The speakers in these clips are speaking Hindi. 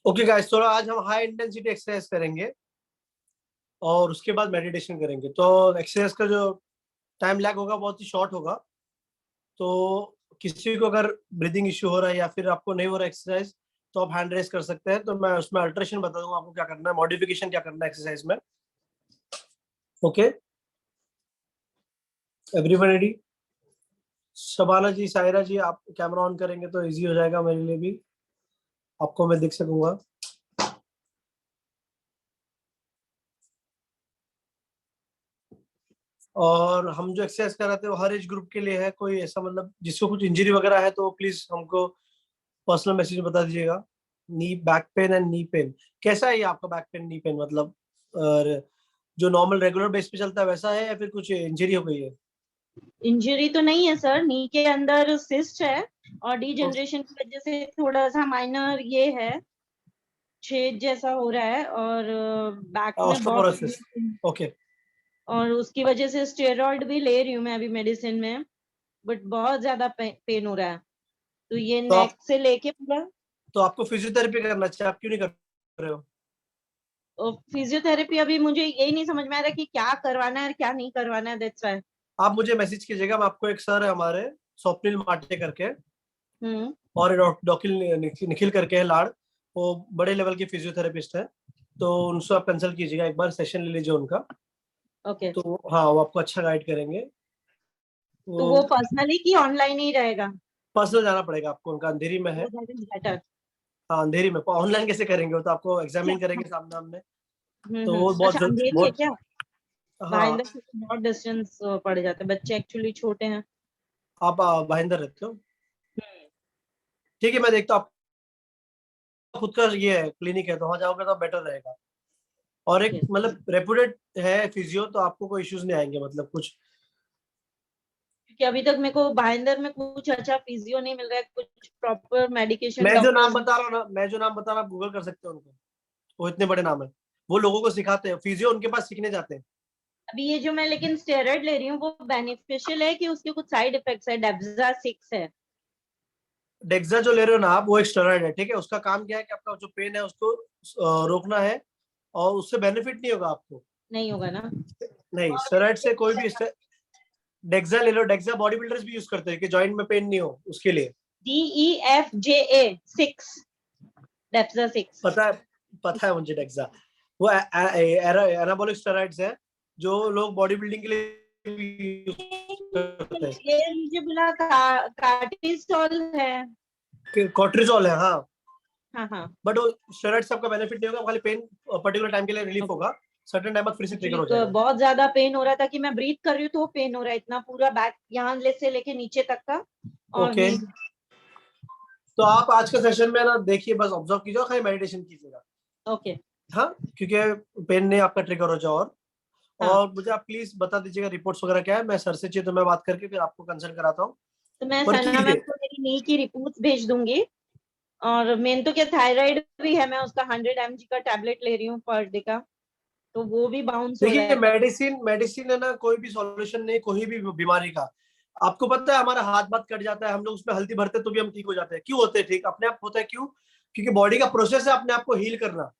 ओके गाइस, थोड़ा आज हम हाई इंटेंसिटी एक्सरसाइज करेंगे और उसके बाद मेडिटेशन करेंगे। तो एक्सरसाइज का जो टाइम लैग होगा बहुत ही शॉर्ट होगा। तो किसी को अगर ब्रीदिंग इश्यू हो रहा है या फिर आपको नहीं हो रहा एक्सरसाइज, तो आप हैंड रेस कर सकते हैं। तो मैं उसमें अल्ट्रेशन बता दूंगा आपको क्या करना है, मॉडिफिकेशन क्या करना है एक्सरसाइज में। Okay, everybody. शबाना जी, सायरा जी, आप कैमरा ऑन करेंगे तो इजी हो जाएगा मेरे लिए भी, आपको मैं दिख सकूंगा। और हम जो एक्सरसाइज कर रहे थे वो हर एज ग्रुप के लिए है। कोई ऐसा मतलब जिसको कुछ इंजरी वगैरह है तो प्लीज हमको पर्सनल मैसेज में बता दीजिएगा। Knee back pain and knee pain कैसा है ये आपका? बैक पेन नी पेन मतलब जो नॉर्मल रेगुलर बेस पे चलता है वैसा है या फिर कुछ इंजरी हो गई है? इंजरी तो नहीं है सर, नी के अंदर सिस्ट है और डीजनरेशन की वजह से थोड़ा सा माइनर ये है, छेद जैसा हो रहा है और बैक में बहुत, ऑस्टियोपोरोसिस। ओके। और उसकी वजह से स्टेरॉइड भी ले रही हूँ मैं अभी मेडिसिन में, बट बहुत ज्यादा पेन हो रहा है। तो ये तो नेक से लेके पूरा। तो आपको फिजियोथेरेपी करना चाहिए, आप क्यों नहीं कर रहे हो? फिजियोथेरेपी अभी मुझे यही नहीं समझ में आ रहा कि क्या करवाना है और क्या नहीं करवाना है, दैट्स व्हाई। आप मुझे मैसेज कीजिएगा, मैं आपको एक सर है हमारे स्वप्निल माटे करके हम्म। और डॉक्टर निखिल करके है लाड़, वो बड़े लेवल के फिजियोथेरेपिस्ट है। तो उनसे आप कंसल्ट कीजिएगा, एक बार सेशन ले लीजिए उनका। ओके। तो हाँ, वो आपको अच्छा गाइड करेंगे। तो वो वो पर्सनली कि ऑनलाइन ही रहेगा? पर्सनल जाना पड़ेगा आपको, उनका अंधेरी में है। वो दैट इज बेटर। हाँ अंधेरी में, ऑनलाइन कैसे करेंगे? वो तो आपको एग्जामिन करेंगे सामने सामने। तो वो अच्छा, अंधेरी है बहुत। क्या? हाँ, भाईंदर से तो बहुत डिस्टेंस पड़ जाता है, बच्चे एक्चुअली छोटे हैं। आप भाईंदर रहते हो? ठीक है, मैं देखता हूँ। खुद का ये है क्लिनिक है तो वहाँ जाओगे तो बेटर रहेगा। और एक ओके। मतलब रेपुटेड है फिजियो, तो आपको कोई इश्यूज नहीं आएंगे मतलब कुछ। क्योंकि अभी तक मेरे को भाईंदर में कुछ अच्छा फिजियो नहीं मिल रहा है, कुछ प्रॉपर मेडिकेशन मैं जो नाम डॉक्टर्स। बता रहा हूँ ना, मैं जो नाम बता रहा हूँ, आप गूगल कर सकते हो उनको। वो इतने बड़े नाम है, वो लोगों को सिखाते हैं, फिजियो उनके पास सीखने जाते हैं। अभी ये जो मैं लेकिन स्टेरॉइड ले रही हूँ वो बेनिफिशियल है कि उसके कुछ साइड इफेक्ट्स है? डेब्जा 6 है। डेक्सा जो ले रहे हो ना आप, वो एक स्टेरॉइड है, ठीक है। उसका काम क्या है कि आपका जो पेन है उसको रोकना है, और उससे बेनिफिट नहीं होगा आपको। नहीं होगा ना? नहीं, स्टेरॉइड से कोई भी डेक्सा ले लो, डेक्सा बॉडी बिल्डर्स भी यूज करते हैं कि जॉइंट में पेन नहीं हो उसके लिए। DEFJA 6, डेब्जा 6। पता है मुझे डेक्सा। वो एनाबॉलिक स्टेरॉइड्स है जो लोग बॉडी बिल्डिंग के लिए यूज करते हैं। ये मुझे बोला कार्टिसोल है। कॉर्टिसोल है, हाँ। हाँ हाँ। बट वो स्टेरॉइड से आपका बेनिफिट नहीं होगा, खाली पेन पर्टिकुलर टाइम के लिए रिलीफ ओके। होगा, सर्टेन टाइम बाद फिर से ट्रिगर एक्चुअली हो जाएगा। बहुत ज्यादा पेन हो रहा था कि मैं ब्रीथ कर रही हूँ तो पेन हो रहा है इतना, पूरा बैक यहाँ से लेके नीचे तक का। और ओके, तो आप आज के सेशन में ना देखिए, बस ऑब्जर्व कीजिए, खाली मेडिटेशन कीजिएगा। ओके। हाँ, क्योंकि पेन नहीं आपका ट्रिगर हो जाए। हाँ, और मुझे आप प्लीज बता दीजिएगा रिपोर्ट्स वगैरह क्या है, मैं सर से चाहिए तो मैं बात करके फिर आपको कंसल्ट कराता हूँ। तो मैं पर सना मैम कीजिए। को मेरी नी की रिपोर्ट्स भेज दूंगी। और मेन तो क्या, थायराइड भी है, मैं उसका 100 mg का टैबलेट ले रही हूँ पर डे का, तो वो भी बाउंस हो रहा देखिए, है। मेडिसिन मेडिसिन है ना, कोई भी सॉल्यूशन नहीं कोई भी बीमारी का। आपको पता है हमारा हाथ बात कट जाता है, हम लोग उसमें हल्दी भरते हैं तो भी हम ठीक हो जाते हैं। क्यों होते हैं ठीक? अपने आप होता है। क्यों? क्योंकि बॉडी का प्रोसेस है अपने आप को हील करना।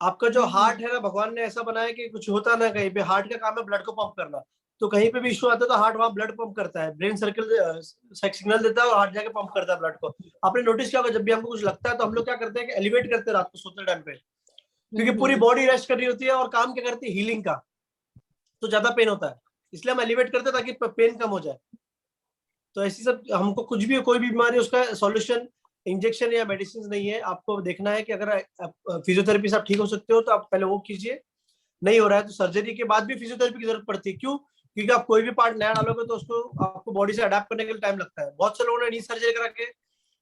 आपका जो हार्ट है ना, भगवान ने ऐसा बनाया कि कुछ होता ना कहीं पे, हार्ट का काम है ब्लड को पंप करना। तो कहीं पे भी इशू आता है तो हार्ट वहां ब्लड पंप करता है, ब्रेन सर्कल सिग्नल देता है और हार्ट जाके पंप करता है ब्लड को। आपने नोटिस किया होगा, जब भी हमको कुछ लगता है तो हम लोग क्या करते हैं कि एलिवेट करते हैं रात को सोते टाइम पे, क्योंकि पूरी हम्म। बॉडी रेस्ट कर रही होती है और काम क्या करती है, हीलिंग का। तो ज्यादा पेन होता है, इसलिए हम एलिवेट करते हैं ताकि पेन कम हो जाए। तो ऐसी सब हमको कुछ भी कोई भी बीमारी, उसका सॉल्यूशन इंजेक्शन या मेडिसिन नहीं है। आपको देखना है कि अगर फिजियोथेरेपी से आप ठीक हो सकते हो तो आप पहले वो कीजिए। नहीं हो रहा है तो सर्जरी के बाद भी फिजियोथेरेपी की जरूरत पड़ती है। क्यों? क्योंकि आप कोई भी पार्ट नया डालोगे तो उसको आपको बॉडी से अडेप्ट करने के लिए टाइम लगता है। बहुत से लोगों ने नी सर्जरी करा के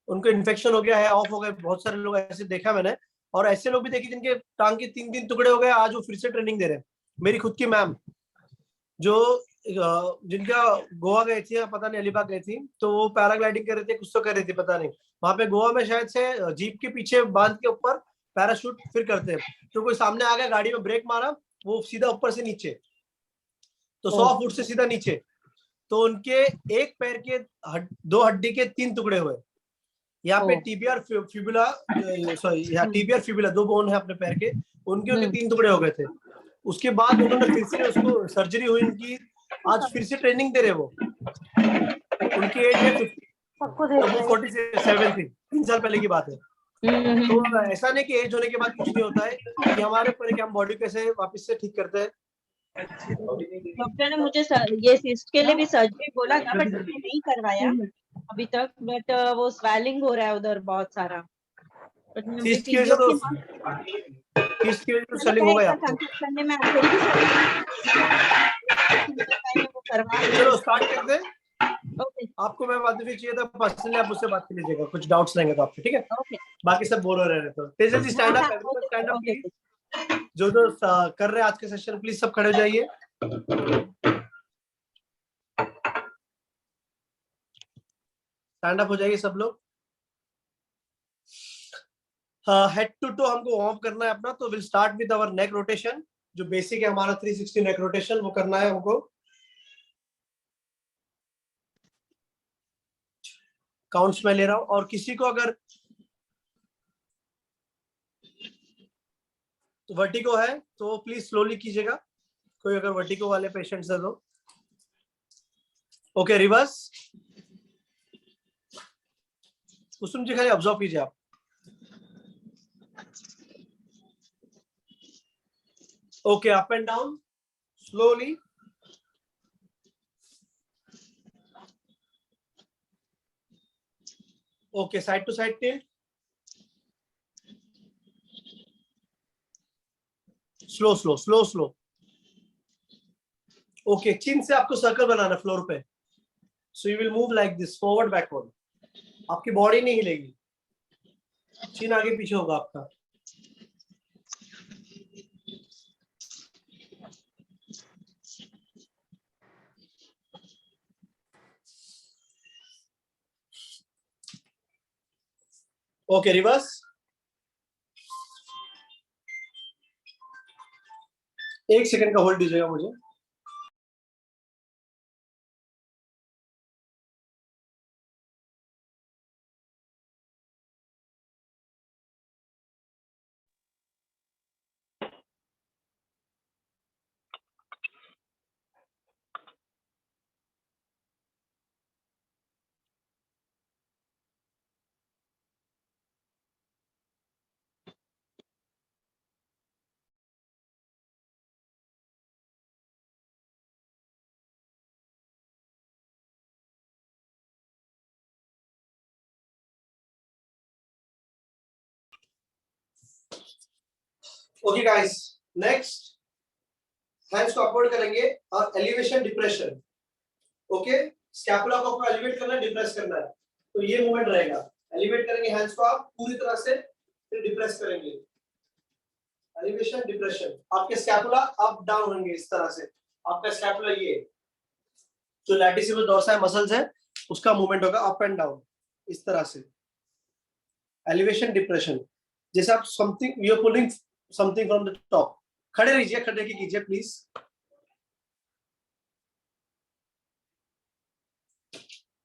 उनको इन्फेक्शन हो गया है, ऑफ हो गए, बहुत सारे लोग ऐसे देखा मैंने। और ऐसे लोग भी देखे जिनके टांग के 3 3 टुकड़े हो गए, आज वो फिर से ट्रेनिंग दे रहे हैं। मेरी खुद की मैम जो जिनका गोवा गई थी, पता नहीं अलीबाग गई थी, तो वो पैराग्लाइडिंग कर रही थी, कुछ तो कर रही थी पता नहीं। वहां पे गोवा में शायद से जीप के पीछे बांध के ऊपर पैराशूट फिर करते हैं। तो कोई सामने आ गया, गाड़ी में ब्रेक मारा, वो सीधा ऊपर से नीचे, तो 100 फुट से सीधा नीचे। तो उनके एक पैर के दो हड्डी के 3 टुकड़े हुए। यहाँ पे टीबिया फिबुला, सॉरी यहाँ टीबिया और फिबुला 2 बोन है अपने पैर के, उनके 3 टुकड़े हो गए थे। उसके बाद उन्होंने फिर से उसको सर्जरी हुई उनकी, आज फिर से ट्रेनिंग दे रहे वो। उनकी एज है 50, वो 47 थी, 3 साल पहले की बात है। तो ऐसा नहीं कि एज होने के बाद कुछ नहीं होता है, ये हमारे ऊपर है कि हम बॉडी कैसे वापस से ठीक करते हैं। डॉक्टर ने मुझे ये सिस्ट के लिए भी सर्जरी बोला था, बट मैंने नहीं करवाया अभी तक। बट वो स्वेलिंग हो रहा है उधर बहुत सारा। सिस्ट की वजह तो स्वेलिंग होगा आपको। करने में थोड़ी भी वो करवा। चलो स्टार्ट करते हैं। ओके, आपको मैं बाद में चाहिए था पर्सनली, आप मुझसे बात कर लीजिएगा, कुछ डाउट्स रहेंगे तो आपके, ठीक है? ओके, बाकी सब बोल रहे हैं। तो Tejal ji stand up, stand up please. जो कर रहे हैं आज के सेशन, प्लीज सब खड़े हो जाइए। स्टैंड अप हो जाइए सब लोग। हेड टू टो हमको वार्म अप करना है अपना, तो will start with our neck rotation, जो बेसिक है हमारा 360 नेक रोटेशन, वो करना है हमको। काउंट्स में ले रहा हूं, और किसी को अगर वर्टिगो है तो प्लीज स्लोली कीजिएगा, कोई अगर वर्टिगो वाले पेशेंट्स है तो। Okay, reverse. कुसुम जी खाली ऑब्जर्व कीजिए आप। Okay, up and down slowly. Okay, side to side tilt, slow slow slow slow. Okay, chin से आपको सर्कल बनाना फ्लोर पे, so you will move like this, forward backward. आपकी बॉडी नहीं हिलेगी, चिन आगे पीछे होगा आपका। Okay, reverse. 1 सेकंड का होल्ड दीजिएगा मुझे। ओके गाइस, नेक्स्ट हैंड्स को अपवर्ड करेंगे और एलिवेशन डिप्रेशन। ओके, स्कैपुला को आपको एलिवेट करना है, डिप्रेस करना है, तो ये मूवमेंट रहेगा। एलिवेट करेंगे हैंड्स को आप पूरी तरह से, फिर डिप्रेस करेंगे। एलिवेशन डिप्रेशन, आपके स्कैपुला अप डाउन होंगे इस तरह से। आपका स्कैपुला ये जो लैटिसिमस डोर्साई मसल्स है उसका मूवमेंट होगा अप एंड डाउन इस तरह से। एलिवेशन डिप्रेशन, जैसे आप something you are pulling something from the top. खड़े रहिए, खड़े की कीजिए प्लीज।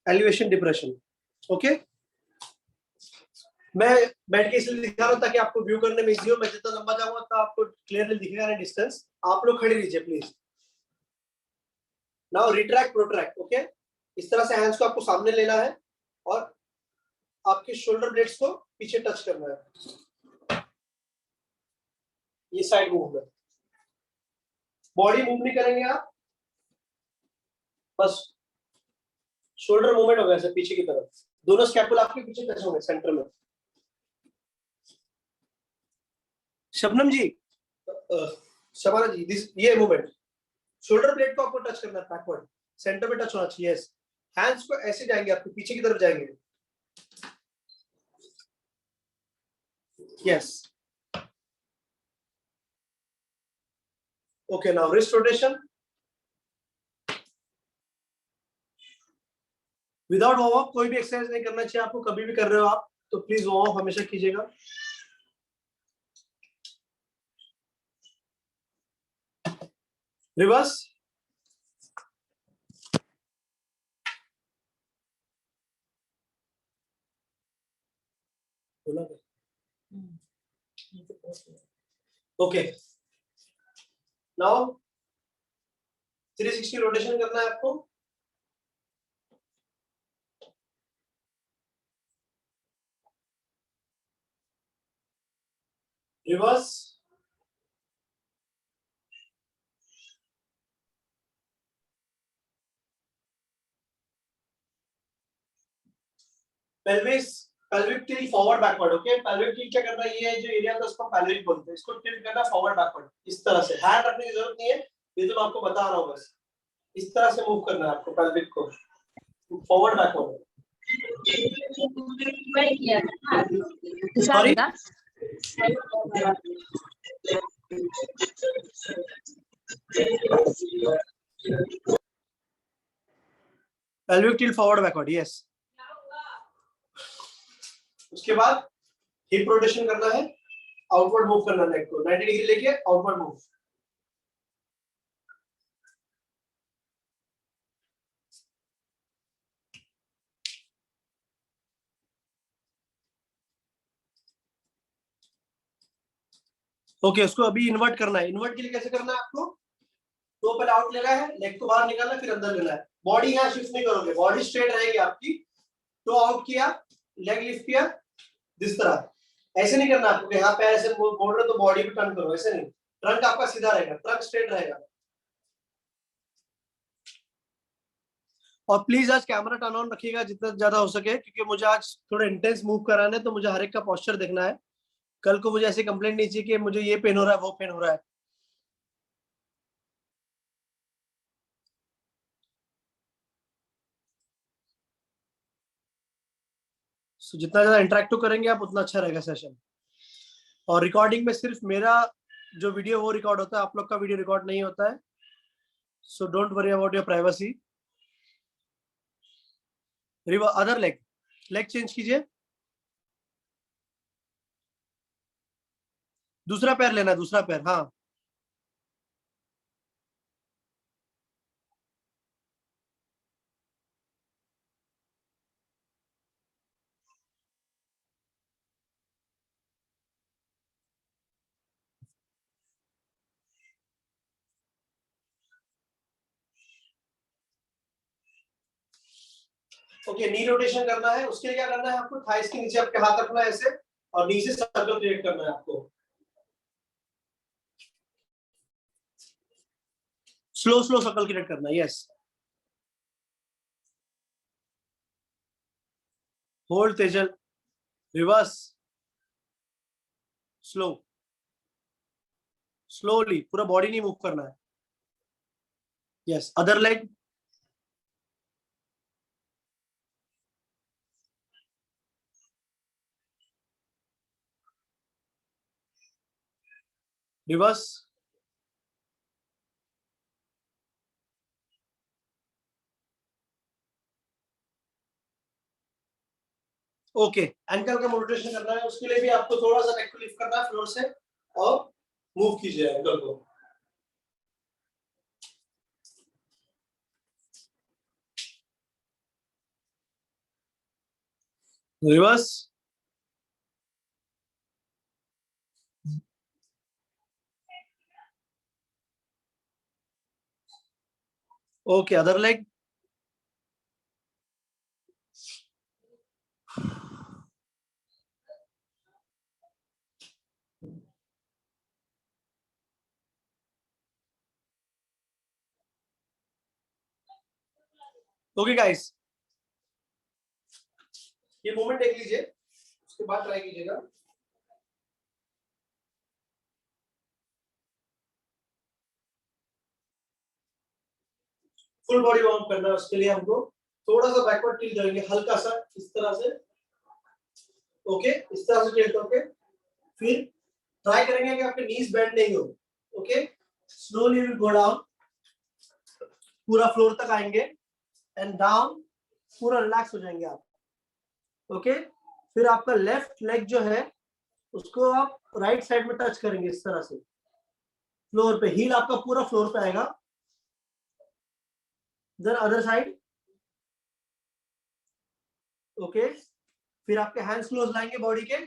Elevation depression. ओके, मैं बैठ के इसलिए दिखा रहा हूं ताकि आपको व्यू करने में इजी हो। मैं जितना लंबा जाऊंगा तो आपको क्लियरली दिखेगा ना डिस्टेंस। आप लोग खड़े रहिए please. Now retract protract. Okay, इस तरह से हैंड्स को आपको सामने लेना है और आपके शोल्डर ब्लेड्स को पीछे टच करना है। ये साइड मूवमेंट, बॉडी मूव नहीं करेंगे आप, बस शोल्डर मूवमेंट होगा ऐसे पीछे की तरफ। दोनों स्कैपुला आपके पीछे टच होंगे सेंटर में। शबनम जी, शबाना जी, दिस ये मूवमेंट, शोल्डर ब्लेड को आपको टच करना है बैकवर्ड, सेंटर में टच होना चाहिए। यस, हैंड्स को ऐसे जाएंगे, आपके पीछे की तरफ जाएंगे। Yes, okay, now wrist rotation without warm up. कोई भी एक्सरसाइज नहीं करना चाहिए आपको, कभी भी कर रहे हो आप तो प्लीज वार्म अप हमेशा कीजिएगा। रिवर्स, बोला क्या? ओके, नाउ 360 रोटेशन करना है आपको। Reverse, pelvis, pelvic till forward backward. Okay, pelvic till क्या करना है, ये है जो एरिया था उसको पेल्विक बोलते हैं, इसको टिल्ट करना फॉरवर्ड बैकवर्ड इस तरह से। हैंड रखने की जरूरत नहीं है, ये तो मैं आपको बता रहा हूँ बस। इस तरह से मूव करना है आपको पेल्विक को forward backward. Sorry, pelvic till forward backward, yes. उसके बाद हिप रोटेशन करना है, आउटवर्ड मूव करना है नेक को 90 डिग्री लेके आउटवर्ड मूव। ओके, उसको अभी इन्वर्ट करना है। इन्वर्ट के लिए कैसे करना है आपको, तो पहले आउट लेना है, लेग को बाहर निकालना है, फिर अंदर लेना है। बॉडी यहाँ शिफ्ट नहीं करोगे, बॉडी स्ट्रेट रहेगी आपकी। तो आउट किया, लेग लिफ्ट किया जिस तरह, ऐसे नहीं करना आपको कि यहाँ पैर ऐसे मोड़ रहे तो बॉडी भी टर्न करो, ऐसे नहीं। ट्रंक आपका सीधा रहेगा, ट्रंक स्ट्रेट रहेगा। और प्लीज आज कैमरा टर्न ऑन रखिएगा जितना ज्यादा हो सके, क्योंकि मुझे आज थोड़ा इंटेंस मूव कराना है, तो मुझे हर एक का पोस्चर देखना है। कल को मुझे ऐसी कंप्लेंट नहीं चाहिए कि मुझे ये पेन हो रहा है, वो पेन हो रहा है। So, जितना ज्यादा इंटरेक्टिव करेंगे आप उतना अच्छा रहेगा सेशन। और रिकॉर्डिंग में सिर्फ मेरा जो वीडियो वो रिकॉर्ड होता है, आप लोग का वीडियो रिकॉर्ड नहीं होता है। So don't worry about your privacy. Other leg, leg change कीजिए, दूसरा पैर लेना है, दूसरा पैर, हाँ। ओके, नी रोटेशन करना है। उसके लिए क्या करना है आपको, थाइस के नीचे आपके हाथ रखना है ऐसे, और नीचे सर्कल क्रिएट करना है आपको। स्लो स्लो सर्कल क्रिएट करना है, yes. Hold Tejal, reverse, slow, slowly, पूरा बॉडी नहीं मूव करना है, yes. Other leg, reverse, okay. Ankle का रोटेशन करना है, उसके लिए भी आपको थोड़ा सा नेक को लिफ्ट करना है फ्लोर से, और मूव कीजिए एंकल को। Reverse, okay. Other leg, okay guys, ये मूवमेंट देख लीजिए, उसके बाद ट्राई कीजिएगा। फुल बॉडी वार्म करना है, उसके लिए हमको थोड़ा सा बैकवर्ड टिल्ट करेंगे, हल्का सा इस तरह से। ओके, इस तरह से टिल्ट होके फिर ट्राई करेंगे कि आपके नीज बेंड नहीं हो। Okay, slowly will go down, पूरा फ्लोर तक आएंगे, एंड डाउन, पूरा रिलैक्स हो जाएंगे आप। ओके, फिर आपका लेफ्ट लेग जो है उसको आप राइट साइड में टच करेंगे इस तरह से, फ्लोर पे। हील आपका पूरा फ्लोर पे आएगा। Then other side, okay. फिर आपके हैंड्स क्लोज लाएंगे बॉडी के,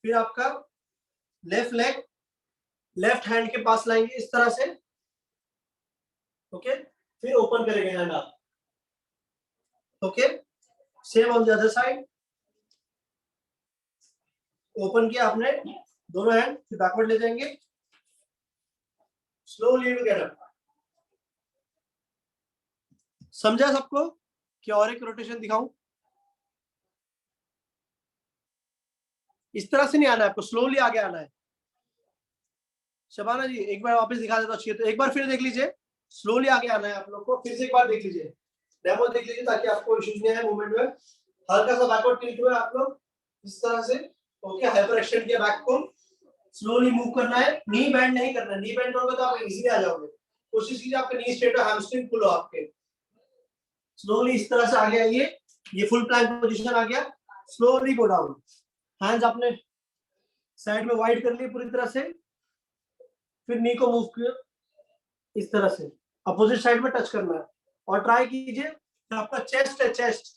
फिर आपका लेफ्ट लेग लेफ्ट हैंड के पास लाएंगे इस तरह से, ओके। फिर ओपन करेंगे हैंड आप, okay. Same on the other side, open किया आपने दोनों हैंड, फिर बैकवर्ड ले जाएंगे, स्लोली गेट अप। समझा सबको? कि और एक रोटेशन दिखाऊं? इस तरह से नहीं आना है आपको, स्लोली आगे आना है। शबाना जी एक बार वापस दिखा देता अच्छी, तो एक बार फिर देख लीजिए, स्लोली आगे आना है आप लोग को। फिर से एक बार देख लीजिए, डेमो देख लीजिए, ताकि आपको इश्यूज नहीं आए मूवमेंट में। हल्का सा बैकवर्ड टिल्ट हुआ आप लोग इस तरह से, ओके। हाइपर एक्सटेंड किया बैक को, स्लोली मूव करना है, नी बेंड नहीं करना। नी बेंड करोगे तो आप इजीली आ जाओगे। कोशिश कीजिए आपका नी स्ट्रेट हो, हैमस्ट्रिंग फुल हो आपके। स्लोली इस तरह से आगे आइए, ये फुल प्लैंक पोजीशन आ गया। स्लोली गो डाउन, हैंड्स आपने साइड में वाइड कर लिए पूरी तरह से, फिर नी को मूव किया इस तरह से, अपोजिट साइड में टच करना है। और ट्राई कीजिए, आपका चेस्ट है, चेस्ट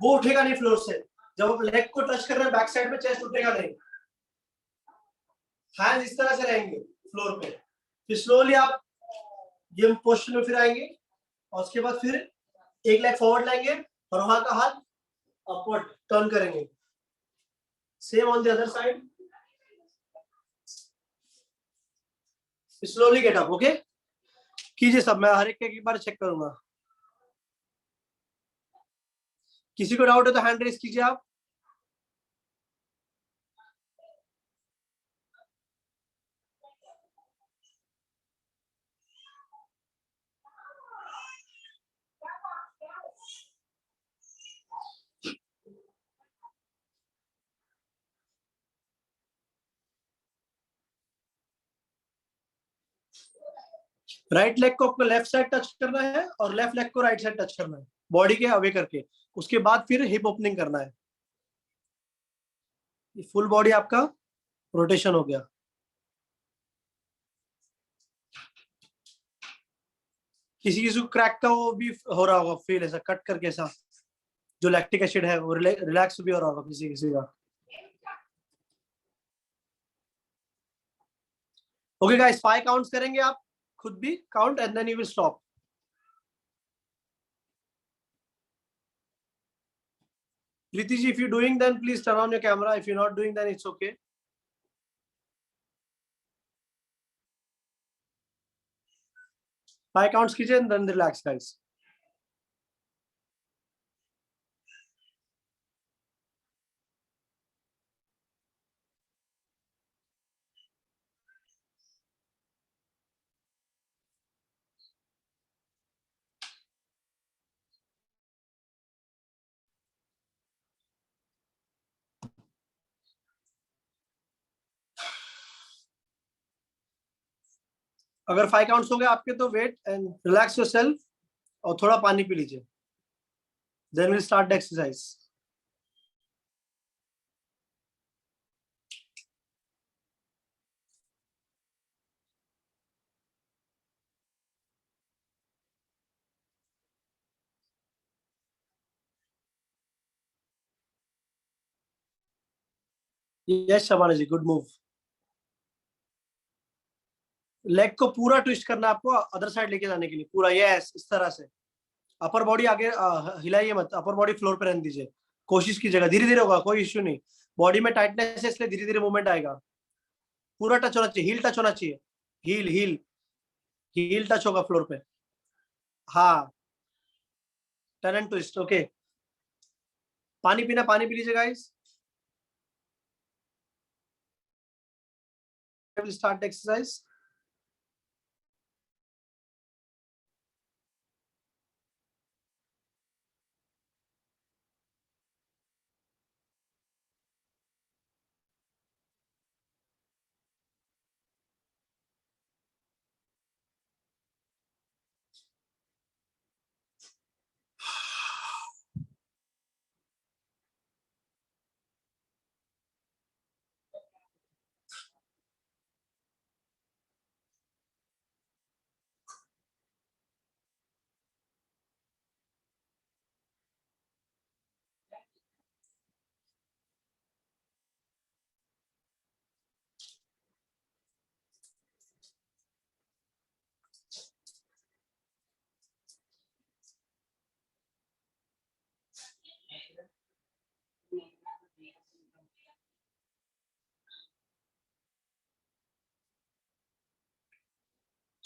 वो उठेगा नहीं फ्लोर से। जब आप लेग को टच कर रहे हैं बैक साइड में, चेस्ट उठेगा नहीं। हैंड इस तरह से रहेंगे फ्लोर पे। फिर स्लोली आप ये पोस्टर में फिर आएंगे, और उसके बाद फिर एक लेग फॉरवर्ड लाएंगे और वहां का हाथ अपवर्ड टर्न करेंगे। Same on the other side, slowly get up, okay. कीजिए सब, मैं हर एक बार चेक करूंगा। किसी को डाउट है तो हैंड रेस कीजिए आप। राइट लेग को आपको लेफ्ट साइड टच करना है और लेफ्ट लेग को राइट साइड टच करना है, बॉडी के अवे करके। उसके बाद फिर हिप ओपनिंग करना है। फुल बॉडी आपका रोटेशन हो गया। किसी किसी को क्रैक का वो भी हो रहा होगा फील, ऐसा कट करके, ऐसा जो लैक्टिक एसिड है वो रिलैक्स भी हो रहा होगा किसी किसी का। ओके गाइस, 5 काउंट्स करेंगे आप खुद भी count, and then you will stop. Priti ji, if you're doing, then please turn on your camera. If you're not doing, then it's okay. 5 counts कीजिए and then relax guys. अगर 5 काउंट्स हो गए आपके तो वेट एंड रिलैक्स योरसेल्फ और थोड़ा पानी पी लीजिए, then will start the exercise. Yes Shabana ji, good move. Leg को पूरा ट्विस्ट करना है आपको अदर साइड लेके जाने के लिए, पूरा यस इस तरह से। अपर बॉडी आगे हिलाइए मत, अपर बॉडी फ्लोर पे रहने दीजिए। कोशिश कीजिएगा, धीरे धीरे होगा, कोई इश्यू नहीं। बॉडी में टाइटनेस है इसलिए धीरे धीरे मूवमेंट आएगा। पूरा टच होना चाहिए, हील टच होना चाहिए, हील हील हील टच होगा फ्लोर पे। हाँ, टर्न एंड ट्विस्ट, ओके। पानी पीना, पानी पी लीजिए guys. I will start the exercise.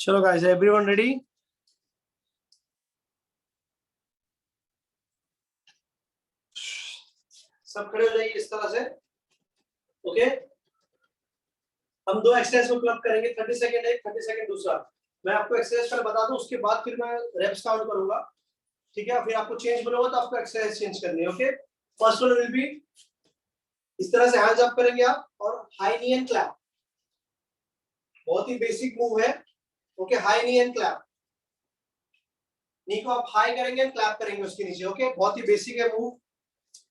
चलो गाइस, एवरीवन रेडी? सब खड़े हो जाइए इस तरह से। ओके, हम दो एक्सरसाइज को क्लब करेंगे, 30 सेकंड एक, 30 सेकंड दूसरा। मैं आपको एक्सरसाइज पहले बता दूं, उसके बाद फिर मैं रेप्स काउंट करूंगा, ठीक है? फिर आपको चेंज बोलूंगा तो आपको एक्सरसाइज चेंज करनी है। Okay, first one will be इस तरह से हैंड्स अप करेंगे आप और हाई नी एंड क्लैप। बहुत ही बेसिक मूव है। Okay, high knee and clap. Knee को आप हाई करेंगे एंड क्लैप करेंगे उसके नीचे। ओके, बहुत ही बेसिक है move.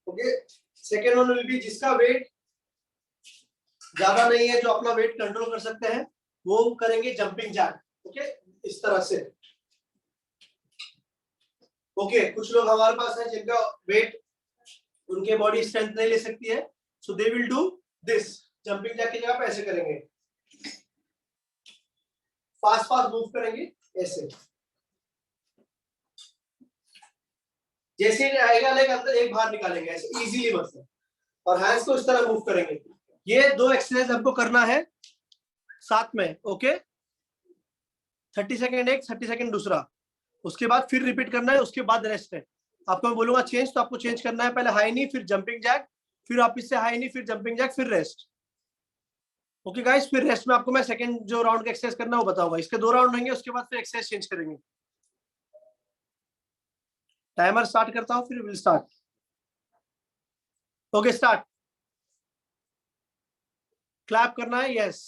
Okay, second one will be जिसका वेट ज्यादा नहीं है, जो अपना वेट कंट्रोल कर सकते हैं, वो करेंगे जंपिंग जैक। ओके, इस तरह से। ओके, कुछ लोग हमारे पास है जिनका वेट, उनके बॉडी स्ट्रेंथ नहीं ले सकती है, so they will do this. Jumping jack की जगह पे ऐसे करेंगे, फास्ट फास्ट मूव करेंगे ऐसे। जैसे ही आएगा लेग अंदर, एक बाहर निकालेंगे ऐसे इजीली, मतलब। और हैंड्स को इस तरह मूव करेंगे। ये दो एक्सरसाइज हमको करना है साथ में। ओके, 30 सेकंड एक, 30 सेकंड दूसरा, उसके बाद फिर रिपीट करना है, उसके बाद रेस्ट है। आपको मैं बोलूंगा चेंज, तो आपको चेंज करना है। पहले हाई नी, फिर जंपिंग जैक, फिर वापस से हाई नी, फिर जंपिंग जैक, फिर रेस्ट। ओके गाइस, फिर रेस्ट में आपको मैं सेकंड जो राउंड का एक्सरसाइज करना है वो बताऊंगा। इसके 2 राउंड रहेंगे, उसके बाद फिर एक्सरसाइज चेंज करेंगे। टाइमर स्टार्ट करता हूं, फिर will start. Okay, start. Clap करना है, यस।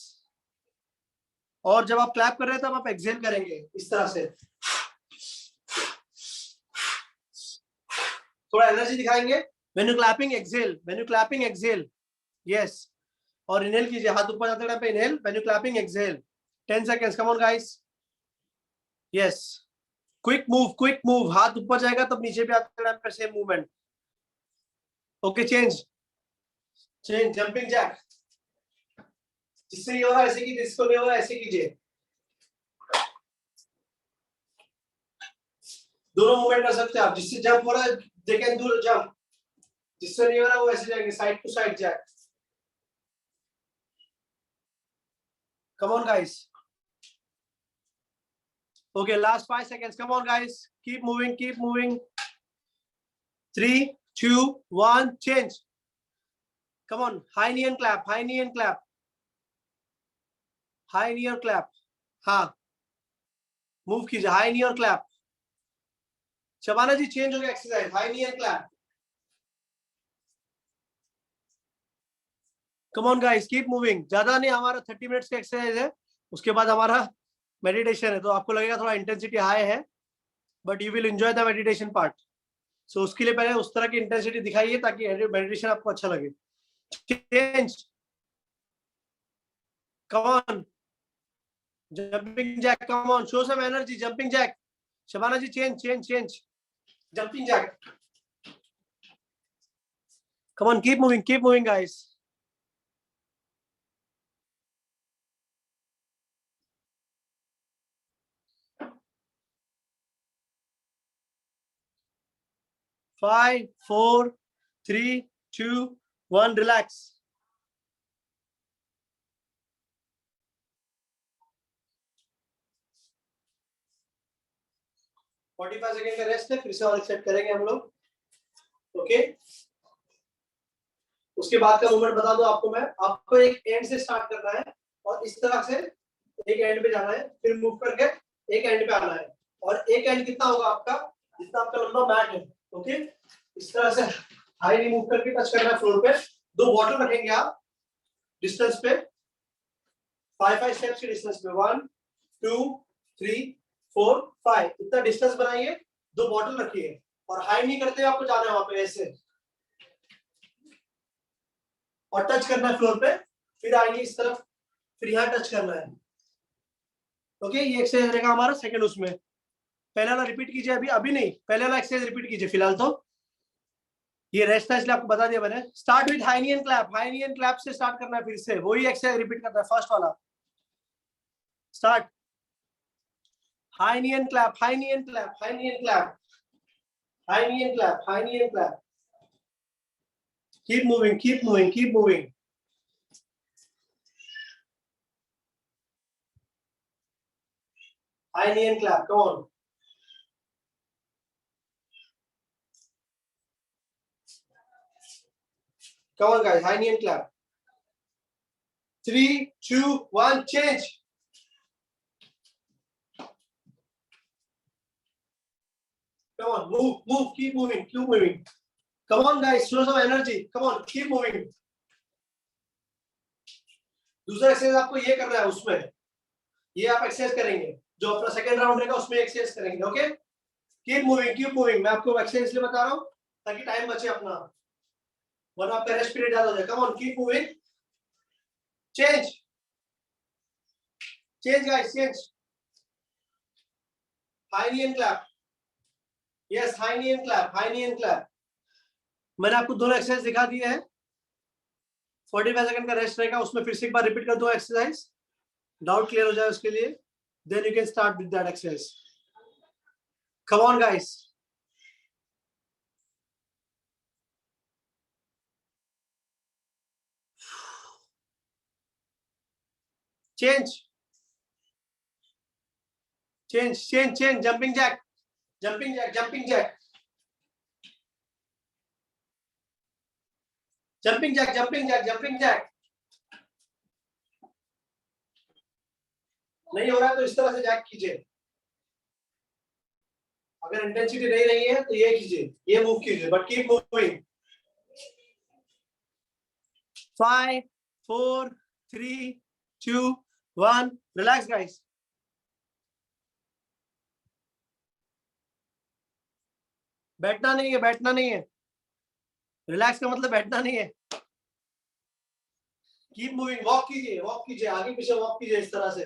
और जब आप क्लैप कर रहे हैं तब आप एक्सहेल करेंगे इस तरह से, थोड़ा एनर्जी दिखाएंगे। When you clapping exhale, when you clapping exhale, yes. और इनहेल कीजिए, हाथ ऊपर जाते टाइम पे inhale, when you clapping exhale. 10 seconds, come on guys, yes. Quick move, हाथ ऊपर जाएगा तब नीचे भी आते टाइम पे same movement. Okay, change, jumping jack. जिससे ये हो रहा है ऐसे कीजिए, जिसको नहीं हो रहा है ऐसे कीजिए। दोनों मूवमेंट कर सकते हैं आप। जिससे जंप हो रहा है दे कैन डू जंप, जिससे नहीं हो रहा वो ऐसे जाएंगे, side to side jack. Come on guys. Okay, last 5 seconds, come on guys, keep moving. 3 2 1, change. Come on, high knee and clap, high knee and clap, high knee और क्लैप। हाँ, मूव कीजिए, हाई नी और क्लैप। शबाना जी, चेंज हो गया exercise, high knee and clap. Come on guys, keep moving. ज्यादा नहीं, हमारा 30 मिनट्स का एक्सरसाइज है, उसके बाद हमारा मेडिटेशन है, तो आपको लगेगा थोड़ा इंटेंसिटी हाई है, but you will enjoy the meditation part. So उसके लिए पहले उस तरह की इंटेंसिटी दिखाइए ताकि मेडिटेशन आपको अच्छा लगे। Change, come on, jumping jack, come on, show some energy, jumping jack. Shabana ji, change, jumping jack. Come on, keep moving guys. Five, 4, 3, 2, 1, relax.. 45 second का रेस्ट है, फिर से और सेट करेंगे हम लोग। ओके, उसके बाद का मूवमेंट बता दो आपको मैं। आपको एक एंड से स्टार्ट करना है और इस तरह से एक एंड पे जाना है, फिर मूव करके एक एंड पे आना है। और एक एंड कितना होगा आपका, जितना आपका लंबा मैट है। ओके, इस तरह से हाई नी मूव करके टच करना है फ्लोर पे। 2 बॉटल रखेंगे आप डिस्टेंस पे, 5 स्टेप्स के डिस्टेंस पे। 1 2 3 4 5, इतना डिस्टेंस बनाइए। 2 बॉटल रखिए और हाई नी करते हुए आपको जाना है वहां पे ऐसे, और टच करना है फ्लोर पे। फिर आएंगे इस तरफ, फिर यहाँ टच करना है। ओके, ये एक्सरसाइज रहेगा हमारा सेकंड। उसमें पहले वाला रिपीट कीजिए, अभी नहीं, पहले वाला एक्सरसाइज रिपीट कीजिए फिलहाल। तो ये रेस्ट था इसलिए आपको बता दिया मैंने। Start with high knee and clap, high knee and clap से स्टार्ट करना है, फिर से वही एक्सरसाइज रिपीट करना है, फर्स्ट वाला। Start, high knee and clap, high knee and clap, high knee and clap, high knee and clap, high knee and clap. Keep moving. High knee and clap. Come on. Come on, guys. High knee and clap. 3, 2, 1, change. Come on, move, keep moving. Come on, guys, show some energy. Come on, keep moving. दूसरा एक्सरसाइज आपको ये करना है, उसमें ये आप एक्सरसाइज करेंगे, जो अपना सेकंड राउंड रहेगा उसमें एक्सरसाइज करेंगे. Okay, keep moving. मैं आपको एक्सरसाइज इसलिए बता रहा हूँ ताकि टाइम बचे अपना, वरना आपका रेस्ट पीरियड ज्यादा हो जाए. कम on, keep moving. Change guys, change. High knee and clap. Yes, high knee and clap. मैंने आपको दोनों एक्सरसाइज दिखा दिए हैं. 45 सेकंड का रेस्ट रहेगा, उसमें फिर से एक बार रिपीट कर दो एक्सरसाइज, डाउट क्लियर हो जाए उसके लिए. Then you can start with that exercise. Come on guys. Change. Jumping jack. Jumping jack. नहीं हो रहा है तो इस तरह से जैक कीजिए. अगर इंटेंसिटी नहीं रही है तो ये कीजिए, ये मूव कीजिए, but keep moving. 5, 4, 3, 2, 1. Relax guys. बैठना नहीं है. रिलैक्स का मतलब बैठना नहीं है. Keep moving. वॉक कीजिए, आगे पीछे वॉक कीजिए इस तरह से.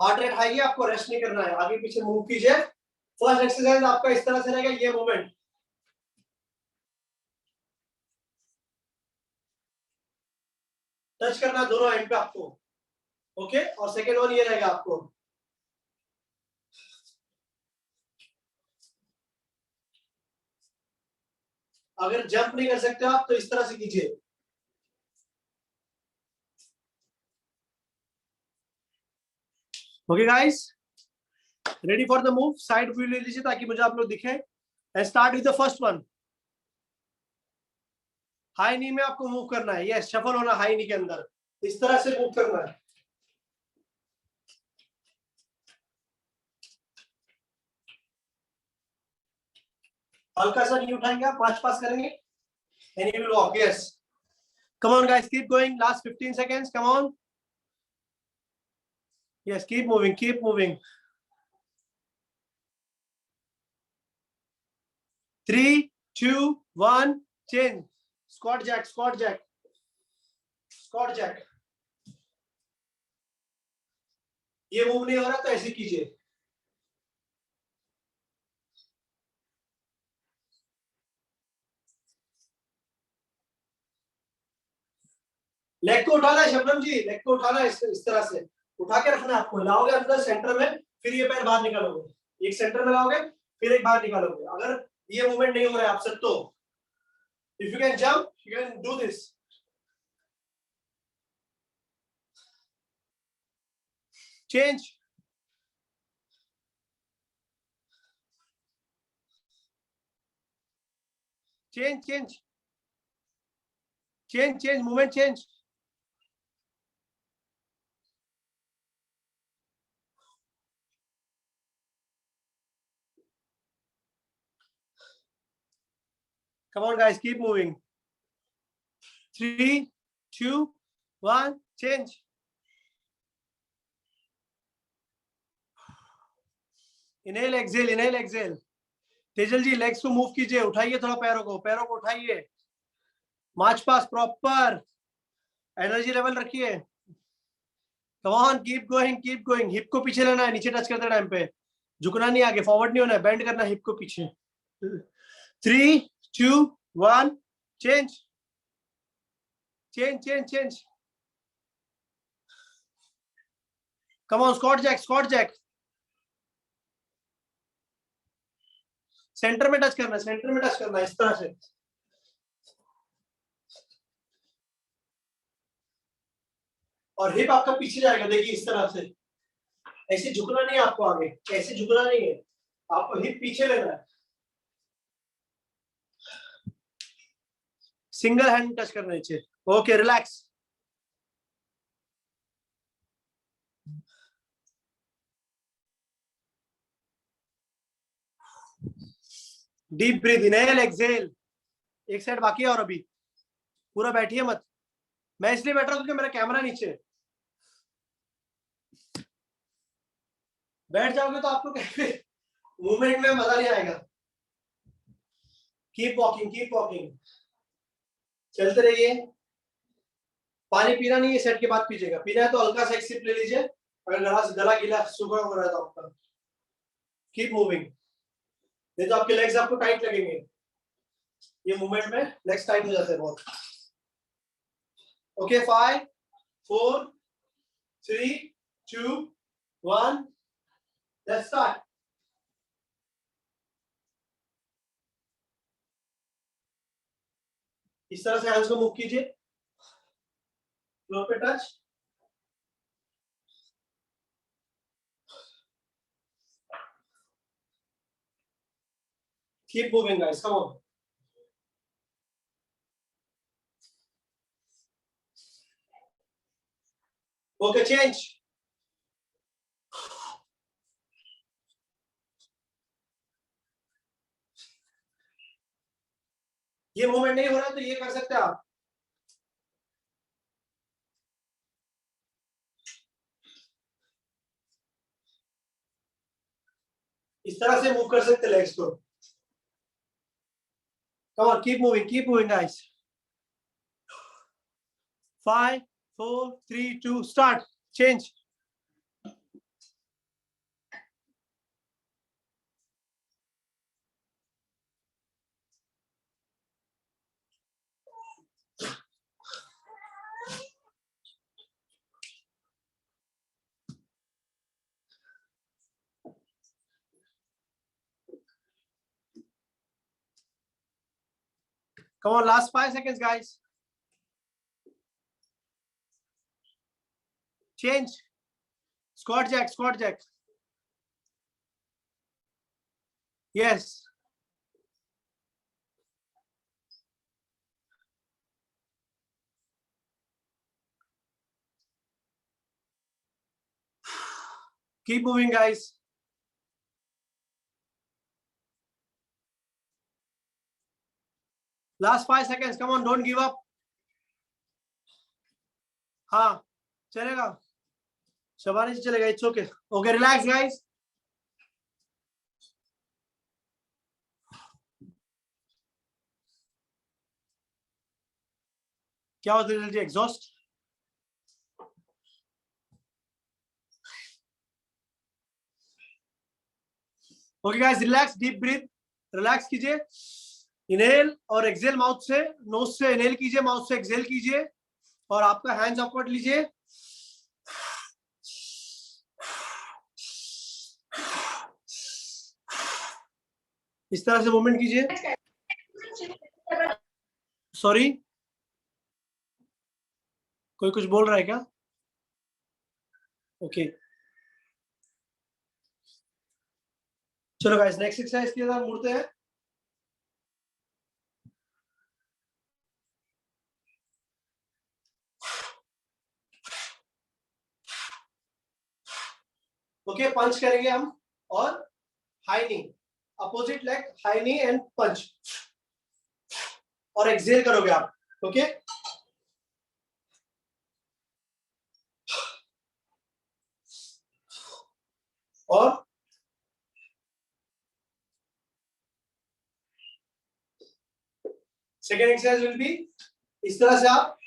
हार्ट रेट हाई है, आपको रेस्ट नहीं करना है, आगे पीछे मूव कीजिए. फर्स्ट एक्सरसाइज आपका इस तरह से रहेगा, ये मूवमेंट. टच करना दोनों एंड पे आपको. ओके, और सेकेंड वन ये रहेगा आपको. अगर जंप नहीं कर सकते आप तो इस तरह से कीजिए. Okay guys, ready for the move. Side view ले लीजिए ताकि मुझे आप लोग दिखे. And start with the first one. High knee में आपको मूव करना है. यस, शफल होना हाई नी के अंदर, इस तरह से मूव करना है. हल्का सा नी उठाएंगे आप, पास करेंगे and you will walk. Yes, come on guys, keep going. Last 15 seconds. Come on. Yes, keep moving. 3, 2, 1, change. Squat jack. ये मूव नहीं हो रहा तो ऐसे कीजिए. लेग को उठाना है शबनम जी, लेग को उठाना है इस तरह से उठा के रखना है आपको. लाओगे अंदर सेंटर में, फिर ये पैर बाहर निकालोगे. एक सेंटर में लाओगे, फिर एक बाहर निकालोगे. अगर ये मूवमेंट नहीं हो रहा है आपसे तो if you can jump, you can do this. Change. Movement change. Come on guys, keep moving. 3, 2, 1, change. Inhale, exhale. Tejal ji legs को मूव कीजिए, उठाइए थोड़ा पैरों को उठाइए. मार्च पास प्रॉपर, एनर्जी लेवल रखिए. कम ऑन, कीप गोइंग. हिप को पीछे लेना है, नीचे टच करते टाइम पे झुकना नहीं, आगे फॉरवर्ड नहीं होना है, बेंड करना है हिप को पीछे. 3, 2, 1, change. Come on, squat jack. Centre में टच करना है इस तरह से. और हिप आपका पीछे जाएगा, देखिए इस तरह से. ऐसे झुकना नहीं है आपको, आगे ऐसे झुकना नहीं है आपको, हिप पीछे लेना है, सिंगल हैंड टच करना नीचे। Okay relax, deep breath, inhale exhale. एक साइड बाकी है और अभी पूरा बैठिए मत, मैं इसलिए बैठ रहा हूं क्योंकि मेरा कैमरा नीचे है। बैठ जाओगे तो आपको मूवमेंट में मजा नहीं आएगा। कीप वॉकिंग, कीप वॉकिंग, चलते रहिए। पानी पीना नहीं है, सेट के बाद पीजिएगा। पीना है तो हल्का सा एक सिप ले लीजिए, अगर गला गीला सुबह हो रहा है तो आपका। कीप मूविंग, नहीं तो आपके लेग्स आपको टाइट लगेंगे, ये मूवमेंट में लेग्स टाइट हो जाते हैं बहुत। Okay 5 4 3 2 1, let's start. इस तरह से हैंड्स को मूव कीजिए, फ्लोर पे touch. Keep moving guys, come on. Okay change. ये मूवमेंट नहीं हो रहा तो ये कर सकते हैं आप। इस तरह से मूव कर सकते हैं लेग्स को। कम on, keep moving guys. 5 4 3 2 start, change. Come on, last 5 seconds, guys. Change. Squat jack, squat jack. Yes. Keep moving, guys. Last 5 seconds. Come on, don't give up. हाँ, चलेगा। शबानी जी चलेगा, it's okay. Okay, relax, guys. क्या होता है exhaust? Okay guys, relax, deep breath, relax कीजिए। इनहेल और एक्सहेल माउथ से, नोज से इनहेल कीजिए, माउथ से एक्सहेल कीजिए, और आपका हैंड्स अपवर्ड लीजिए। इस तरह से मूवमेंट कीजिए। सॉरी, कोई कुछ बोल रहा है क्या? ओके, चलो गाइस, नेक्स्ट एक्सरसाइज की तरफ मुड़ते हैं। ओके, पंच करेंगे हम, और high knee, opposite leg, high knee and punch, और एक्सहेल करोगे आप। ओके, और सेकेंड एक्सरसाइज विल बी इस तरह से आप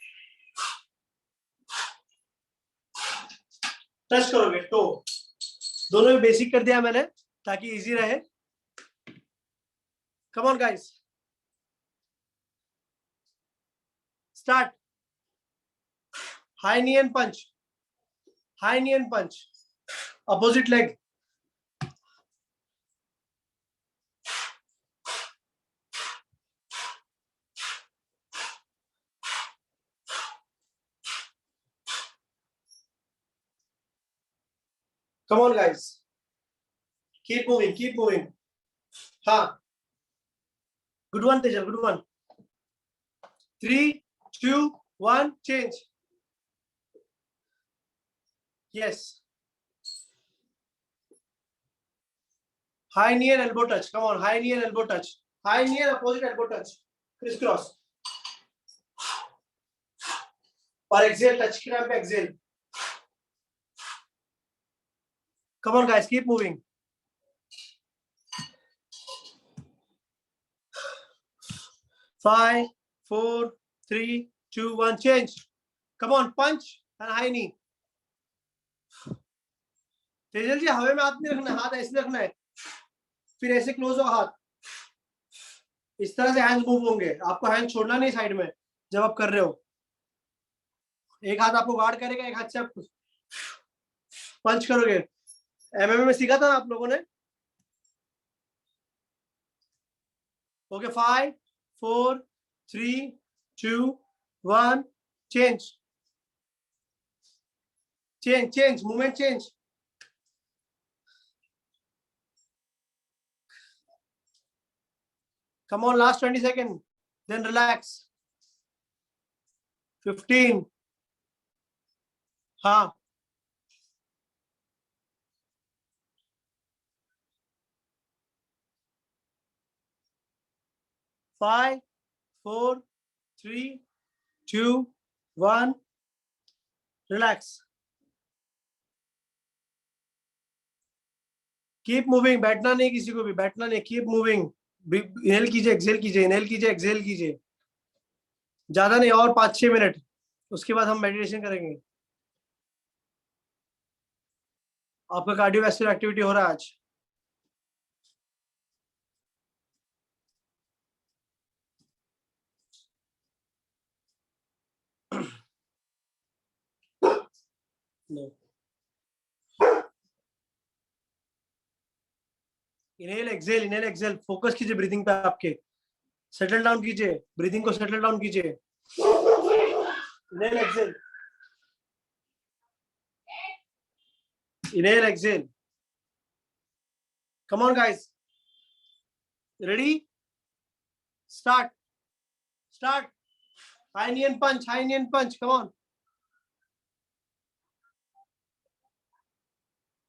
टच करोगे टो। दोनों में बेसिक कर दिया मैंने ताकि इजी रहे। Come on guys, start. High knee and punch, high knee and punch, opposite leg. Come on, guys. Keep moving. Keep moving. हाँ. Good one, Tejal. Good one. 3, 2, 1. Change. Yes. High knee and elbow touch. Come on. High knee and elbow touch. High knee and opposite elbow touch. Crisscross. और exhale. Touch के टाइम पे exhale. Come on, guys. Keep moving. 5, 4, 3, 2, 1. Change. Come on. Punch and high knee. Tejal ji हवा में हाथ नहीं रखना, हाथ ऐसे रखना है, फिर ऐसे क्लोज हो हाथ, इस तरह से हैंड्स मूव होंगे, आपको हैंड छोड़ना नहीं साइड में जब आप कर रहे हो। एक हाथ आपको गार्ड करेगा, एक हाथ से आप पंच करोगे। एमएमए में सीखा था आप लोगों ने। Okay 5, 4, 3, 2, 1. Change change change, movement change. Come on, last 20 seconds. Then relax. 15. हाँ. 5, 4, 3, 2, 1. Relax. Keep moving. बैठना नहीं, किसी को भी बैठना नहीं. Keep moving. इनहेल कीजिए, एक्सहेल कीजिए, इनहेल कीजिए, एक्सहेल कीजिए, ज्यादा नहीं, और 5-6 मिनट, उसके बाद हम मेडिटेशन करेंगे। आपका कार्डियोवैस्कुलर एक्टिविटी हो रहा है आज। no. Inhale exhale, inhale exhale, focus कीजिए ब्रीदिंग पे आपके, सेटल डाउन कीजिए, ब्रीदिंग को सेटल डाउन कीजिए। Inhale exhale, inhale exhale. Come on guys, ready, start start. High knee and punch, high knee and punch, come on.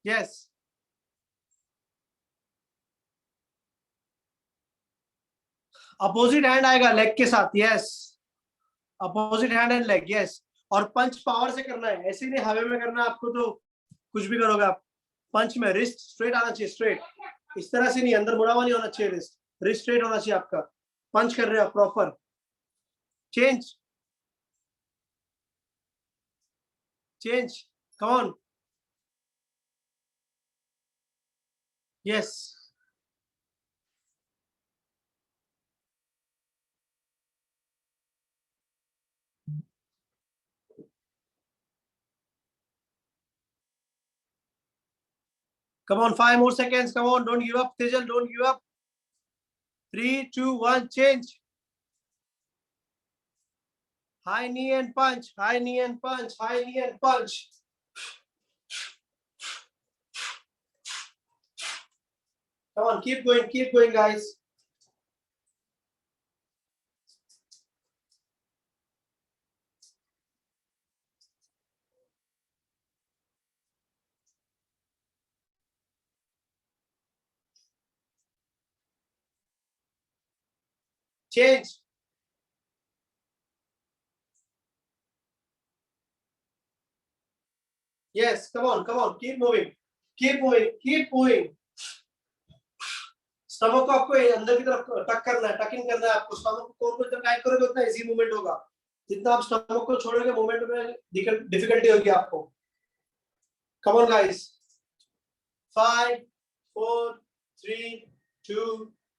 Yes, opposite hand आएगा लेग के साथ, yes, opposite hand and leg, yes. और पंच पावर से करना है, ऐसे नहीं हवा में करना है आपको, तो कुछ भी करोगे आप। पंच में रिस्ट स्ट्रेट आना चाहिए, स्ट्रेट, इस तरह से नहीं, अंदर मुड़ा हुआ नहीं होना चाहिए, रिस्ट स्ट्रेट होना चाहिए आपका। पंच कर रहे हो आप proper. Change change, come on, yes. Come on, 5 more seconds. Come on, don't give up, Tejal. Don't give up. 3, 2, 1. Change. High knee and punch. High knee and punch. High knee and punch. Come on, keep going, guys. Change. Yes, come on, keep moving, keep moving. Stomach को आपको अंदर की तरफ टक करना है, टक इन करना है आपको। स्टमक को कोर को जितना टाइट करोगे उतना इजी मूवमेंट होगा। जितना आप स्टमक को छोड़ोगे मूवमेंट में डिफिकल्टी होगी आपको। कम on guys, 5, 4, 3, 2,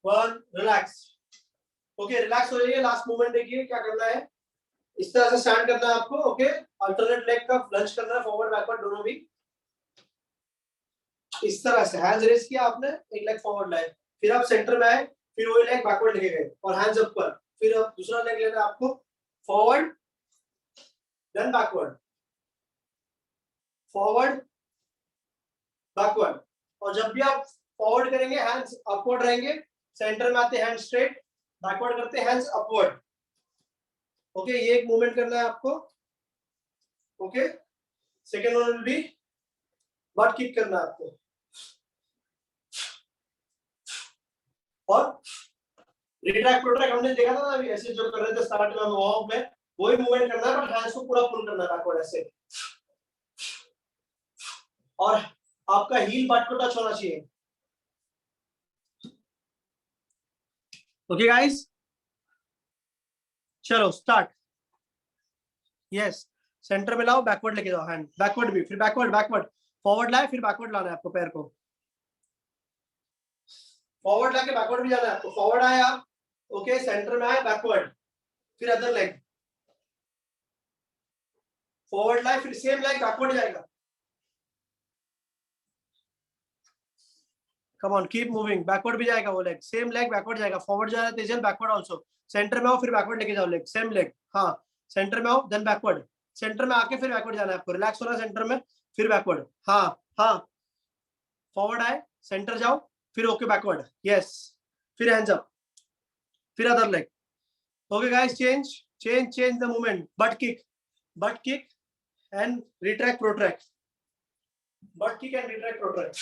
1. Relax. Okay, relax हो जाइए। लास्ट मूवमेंट देखिए क्या करना है। इस तरह से स्टैंड करना है आपको। ओके, अल्टरनेट लेग का लंज करना है, फॉरवर्ड बैकवर्ड दोनों भी। इस तरह से हैंड्स रेज किया आपने, एक लेग फॉरवर्ड लाए, फिर आप सेंटर में आए, फिर वही लेग बैकवर्ड लेके गए और हैंड्स अप पर, फिर आप दूसरा लेग लेना है आपको, forward then backward, forward backward. और जब भी आप फॉरवर्ड करेंगे हैंड्स अपवर्ड रहेंगे, सेंटर में आते हैंड स्ट्रेट, बैकवर्ड करते हैंड्स अपवर्ड। ओके, ये एक मूवमेंट करना है आपको। Okay, second one will be but kick करना है आपको, और रिट्रैक्ट प्रोट्रैक्ट हमने देखा था ना अभी, ऐसे जो कर रहे थे स्टार्ट में वार्म में, वही मूवमेंट करना है, बट हैंड्स को पूरा पुल करना है बैकवर्ड ऐसे, और आपका हील बट को टच होना चाहिए। ओके गाइस, चलो स्टार्ट। यस, सेंटर में लाओ, बैकवर्ड लेके जाओ हैंड, बैकवर्ड भी, फिर बैकवर्ड बैकवर्ड, फॉरवर्ड लाए, फिर बैकवर्ड लाना है आपको पैर को, फॉरवर्ड लाके बैकवर्ड भी जाना है आपको। फॉरवर्ड आए आप, ओके, सेंटर में आए, बैकवर्ड, फिर अदर लेग, फॉरवर्ड लाए, फिर सेम लेग बैकवर्ड जाएगा। कम ऑन, कीप मूविंग, बैकवर्ड भी जाएगा वो लेग, सेम लेग बैकवर्ड जाएगा, फॉरवर्ड जा रहा है तेजल, बैकवर्ड आल्सो। सेंटर में आओ, फिर बैकवर्ड लेके जाओ लेग, सेम लेग, हाँ, सेंटर में आओ, देन बैकवर्ड, सेंटर में आके फिर बैकवर्ड जाना है आपको, रिलैक्स होना सेंटर में, फिर बैकवर्ड, हाँ हाँ, फॉरवर्ड आए, सेंटर जाओ, फिर ओके बैकवर्ड, यस, फिर हैंड्स अप, फिर other leg. Okay guys, change change change the movement, but kick and retract protract, but kick and retract protract.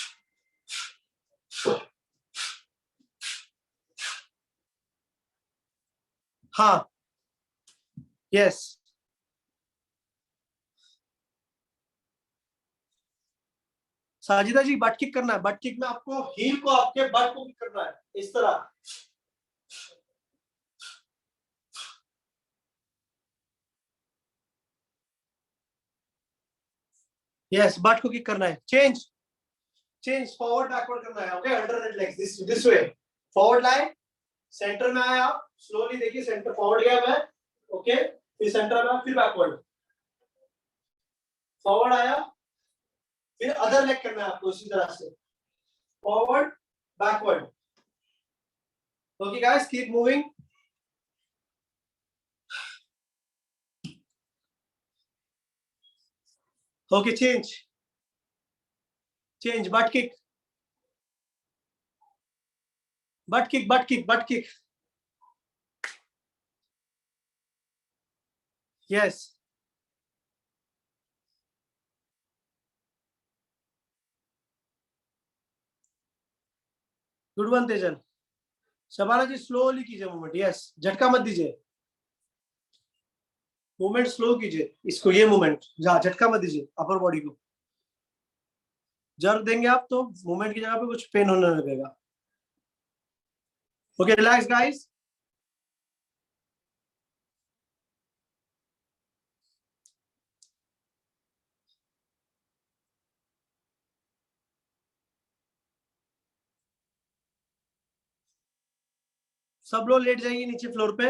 हाँ, yes, Sajida ji but kick करना है, बट किक में आपको हील को आपके बट को किक करना है इस तरह। यस, बट को किक करना है, चेंज चेंज, फॉरवर्ड बैकवर्ड करना है। Okay, alternate legs, this way, forward लाए, सेंटर में आए आप, स्लोली देखिए, सेंटर फॉरवर्ड गया मैं, ओके, फिर सेंटर में, फिर बैकवर्ड, फॉरवर्ड आया, फिर अदर लेग करना है आपको इसी तरह से, forward backward. Okay guys, keep moving. Okay, change change, butt kick, butt kick, butt kick, butt kick, yes, good one Tejal. Shabana ji slowly कीजिए मूवमेंट, यस, झटका मत दीजिए, मूवमेंट स्लो कीजिए इसको, ये मूवमेंट जहाँ झटका मत दीजिए अपर बॉडी को, जर्क देंगे आप तो मूवमेंट की जगह पे कुछ पेन होने लगेगा। ओके, रिलैक्स गाइस, सब लोग लेट जाइए नीचे फ्लोर पे।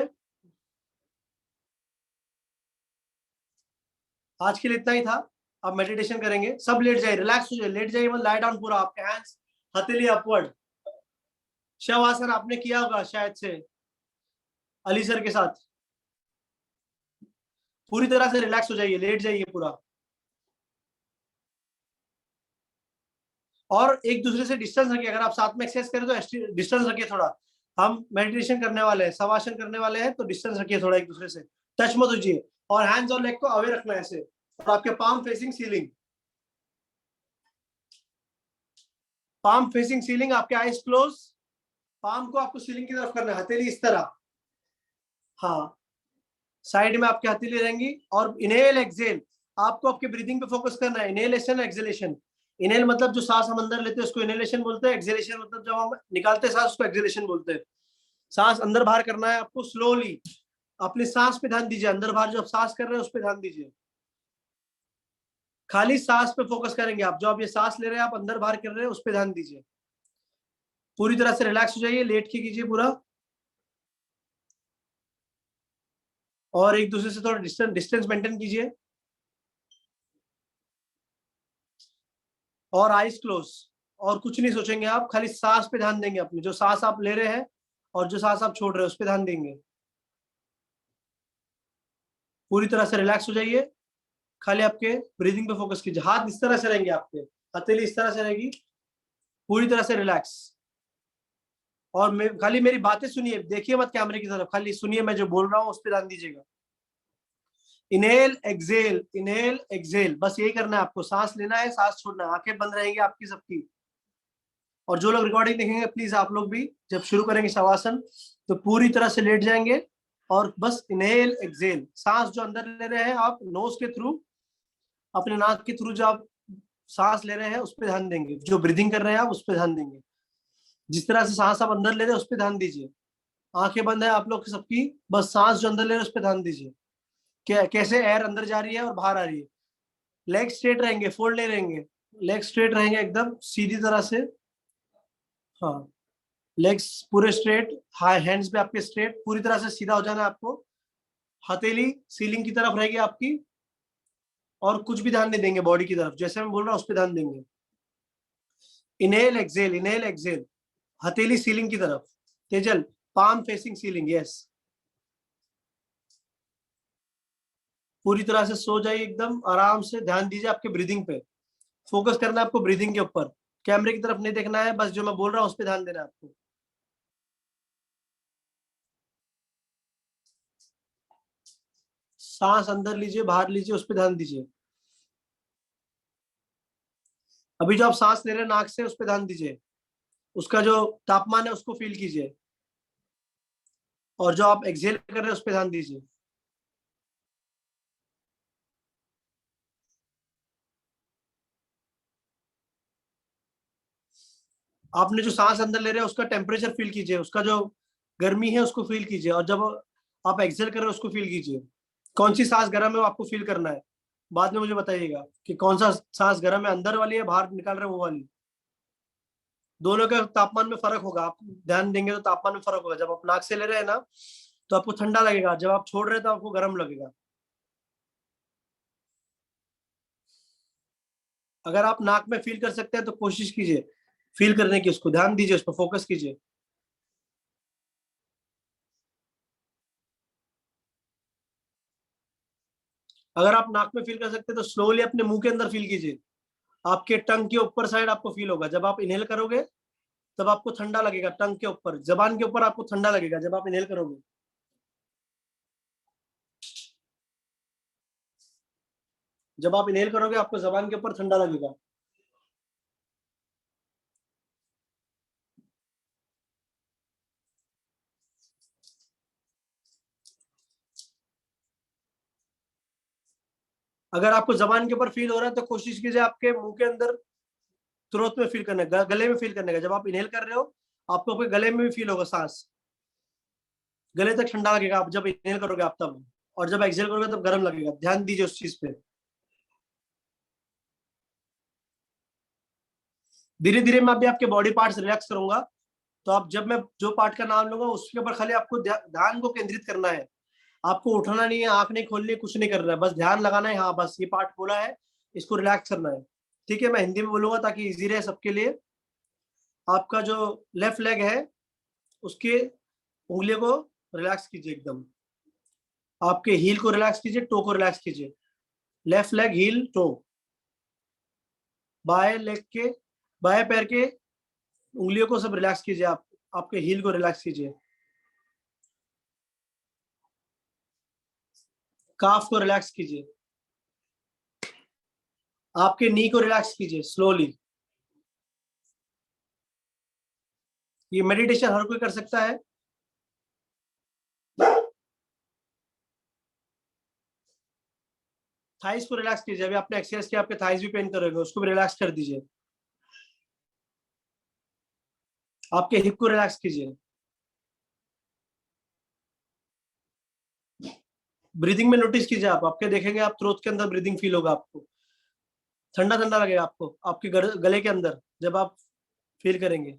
आज के लिए इतना ही था, अब मेडिटेशन करेंगे, सब लेट जाइए, रिलैक्स हो जाइए, लेट जाइए, मतलब लाई डाउन पूरा, आपके हैंड्स हथेली अपवर्ड। शवासन आपने किया होगा शायद से अली सर के साथ, पूरी तरह से रिलैक्स हो जाइए, लेट जाइए पूरा, और एक दूसरे से डिस्टेंस रखिए, अगर आप साथ में एक्सरसाइज करें तो डिस्टेंस रखिए थोड़ा, हम मेडिटेशन करने वाले हैं, शवासन करने वाले हैं, तो डिस्टेंस रखिए थोड़ा एक दूसरे से, टच मत कीजिए, और हैंड्स और लेग को अवे रखना है ऐसे, और आपके palm facing ceiling, palm facing ceiling, आपके आईज क्लोज, पाम को आपको सीलिंग की तरफ करना है, हथेली इस तरह, हाँ, साइड में आपकी हथेली रहेंगी, और इनहेल एक्सहेल, आपको आपके ब्रीदिंग पे फोकस करना है, इनहेलेशन एक्सहेलेशन, इनहेल मतलब जो सांस हम अंदर लेते हैं उसको इनहेलेशन बोलते हैं, एक्सहेलेशन मतलब जब हम निकालते हैं सांस उसको एक्सहेलेशन बोलते हैं। सांस अंदर बाहर करना है आपको स्लोली, अपनी सांस पे ध्यान दीजिए, अंदर बाहर जो आप सांस कर रहे हैं उस पर ध्यान दीजिए, खाली सांस पे फोकस करेंगे आप, जो आप ये सांस ले रहे हैं आप अंदर बाहर कर रहे हैं उस पर ध्यान दीजिए, पूरी तरह से रिलैक्स हो जाइए, लेट के कीजिए पूरा, और एक दूसरे से थोड़ा डिस्टेंस मेंटेन कीजिए, और आईज क्लोज, और कुछ नहीं सोचेंगे आप, खाली सांस पे ध्यान देंगे, अपनी जो सांस आप ले रहे हैं और जो सांस आप छोड़ रहे हैं उस पर ध्यान देंगे, पूरी तरह से रिलैक्स हो जाइए, खाली आपके ब्रीदिंग पे फोकस कीजिए, हाथ इस तरह से रहेंगे आपके, हथेली इस तरह से रहेगी, पूरी तरह से रिलैक्स। और खाली मेरी बातें सुनिए, देखिए मत कैमरे की तरफ, खाली सुनिए मैं जो बोल रहा हूँ उस पर ध्यान दीजिएगा। इनहेल एक्सेल, इनहेल एक्सेल, बस यही करना है आपको। सांस लेना है, सांस छोड़ना है, आंखें बंद रहेंगी आपकी सबकी। और जो लोग रिकॉर्डिंग देखेंगे प्लीज आप लोग भी जब शुरू करेंगे शवासन तो पूरी तरह से लेट जाएंगे और बस इनहेल एक्सेल, सांस जो अंदर ले रहे हैं आप नोज के थ्रू, अपने नाक के थ्रू जो आप सांस ले रहे हैं उस पर ध्यान देंगे, जो ब्रीदिंग कर रहे हैं आप उस पर ध्यान देंगे, जिस तरह से सांस आप अंदर ले रहे हैं उस पर ध्यान दीजिए। आंखें बंद है आप लोग सबकी, बस सांस जो अंदर ले रहे हैं उस पर ध्यान दीजिए, कैसे एयर अंदर जा रही है और बाहर आ रही है। लेग स्ट्रेट रहेंगे, फोल्ड नहीं रहेंगे, लेग स्ट्रेट रहेंगे एकदम सीधी तरह से। हाँ, लेग्स पूरे स्ट्रेट, हाई हैंड्स पे आपके स्ट्रेट, पूरी तरह से सीधा हो जाना है आपको। हथेली सीलिंग की तरफ रहेगी आपकी, और कुछ भी ध्यान नहीं देंगे बॉडी की तरफ, जैसे मैं बोल रहा हूँ उस पर ध्यान देंगे। इनहेल एक्सेल, इनहेल एक्सेल, हथेली सीलिंग की तरफ। Tejal, palm facing ceiling, yes. पूरी तरह से सो जाइए एकदम आराम से, ध्यान दीजिए आपके ब्रीदिंग पे, फोकस करना है आपको ब्रीदिंग के ऊपर, कैमरे की तरफ नहीं देखना है, बस जो मैं बोल रहा हूँ उस पर ध्यान देना है आपको। सांस अंदर लीजिए बाहर लीजिए उस पर ध्यान दीजिए। अभी जो आप सांस ले रहे हैं नाक से उस पर ध्यान दीजिए, उसका जो तापमान है उसको फील कीजिए, और जो आप एक्सहेल कर रहे हैं उस पर ध्यान दीजिए। आपने जो सांस अंदर ले रहे हैं उसका टेम्परेचर फील कीजिए, उसका जो गर्मी है उसको फील कीजिए, और जब आप एक्सहेल कर रहे हैं उसको फील कीजिए। कौन सी सांस गर्म है वो आपको फील करना है, बाद में मुझे बताइएगा कि कौन सा सांस गर्म है, अंदर वाली है बाहर निकाल रहे हैं वो वाली। दोनों का तापमान में फर्क होगा, आप ध्यान देंगे तो तापमान में फर्क होगा। जब आप नाक से ले रहे हैं ना तो आपको ठंडा लगेगा, जब आप छोड़ रहे हैं तो आपको गर्म लगेगा। अगर आप नाक में फील कर सकते हैं तो कोशिश कीजिए फील करने की, उसको ध्यान दीजिए, उस पर फोकस कीजिए। अगर आप नाक में फील कर सकते हैं तो स्लोली अपने मुंह के अंदर फील कीजिए, आपके टंग के ऊपर साइड आपको फील होगा। जब आप इनहेल करोगे तब आपको ठंडा लगेगा, टंग के ऊपर, जबान के ऊपर आपको ठंडा लगेगा जब आप इनहेल करोगे। जब आप इनहेल करोगे आपको जबान के ऊपर ठंडा लगेगा। अगर आपको जबान के ऊपर फील हो रहा है तो कोशिश कीजिए आपके मुंह के अंदर थ्रोट में फील करने का, गले में फील करने का। जब आप इनहेल कर रहे हो आपको आपके गले में भी फील होगा, सांस गले तक ठंडा लगेगा आप जब इनहेल करोगे आप तब, और जब एक्सहेल करोगे तब गर्म लगेगा। ध्यान दीजिए उस चीज पे। धीरे धीरे मैं अभी आपके बॉडी पार्ट्स रिलैक्स करूंगा, तो आप जब मैं जो पार्ट का नाम लूंगा उसके ऊपर खाली आपको ध्यान को केंद्रित करना है। आपको उठना नहीं है, आंख नहीं खोलनी है, कुछ नहीं करना है, बस ध्यान लगाना है। हाँ बस ये पार्ट बोला है, इसको रिलैक्स करना है। ठीक है, मैं हिंदी में बोलूंगा ताकि इजी रहे सबके लिए। आपका जो लेफ्ट लेग है उसके उंगलियों को रिलैक्स कीजिए एकदम, आपके हील को रिलैक्स कीजिए, टो को रिलैक्स कीजिए। Left leg, heel, toe. बाएं लेग के, बाएं पैर के उंगलियों को सब रिलैक्स कीजिए, आप आपके हील को रिलैक्स कीजिए, काफ को रिलैक्स कीजिए, आपके नी को रिलैक्स कीजिए स्लोली। ये मेडिटेशन हर कोई कर सकता है। थाइस को रिलैक्स कीजिए, अभी आपने एक्सरसाइज किया, आपके थाइस भी पेन कर रहे हो, उसको भी रिलैक्स कर दीजिए। आपके हिप को रिलैक्स कीजिए। ब्रीदिंग में नोटिस कीजिए, आप आपके देखेंगे आप थ्रोट के अंदर ब्रीदिंग फील होगा, आपको ठंडा ठंडा लगेगा आपको आपके गले के अंदर जब आप फील करेंगे।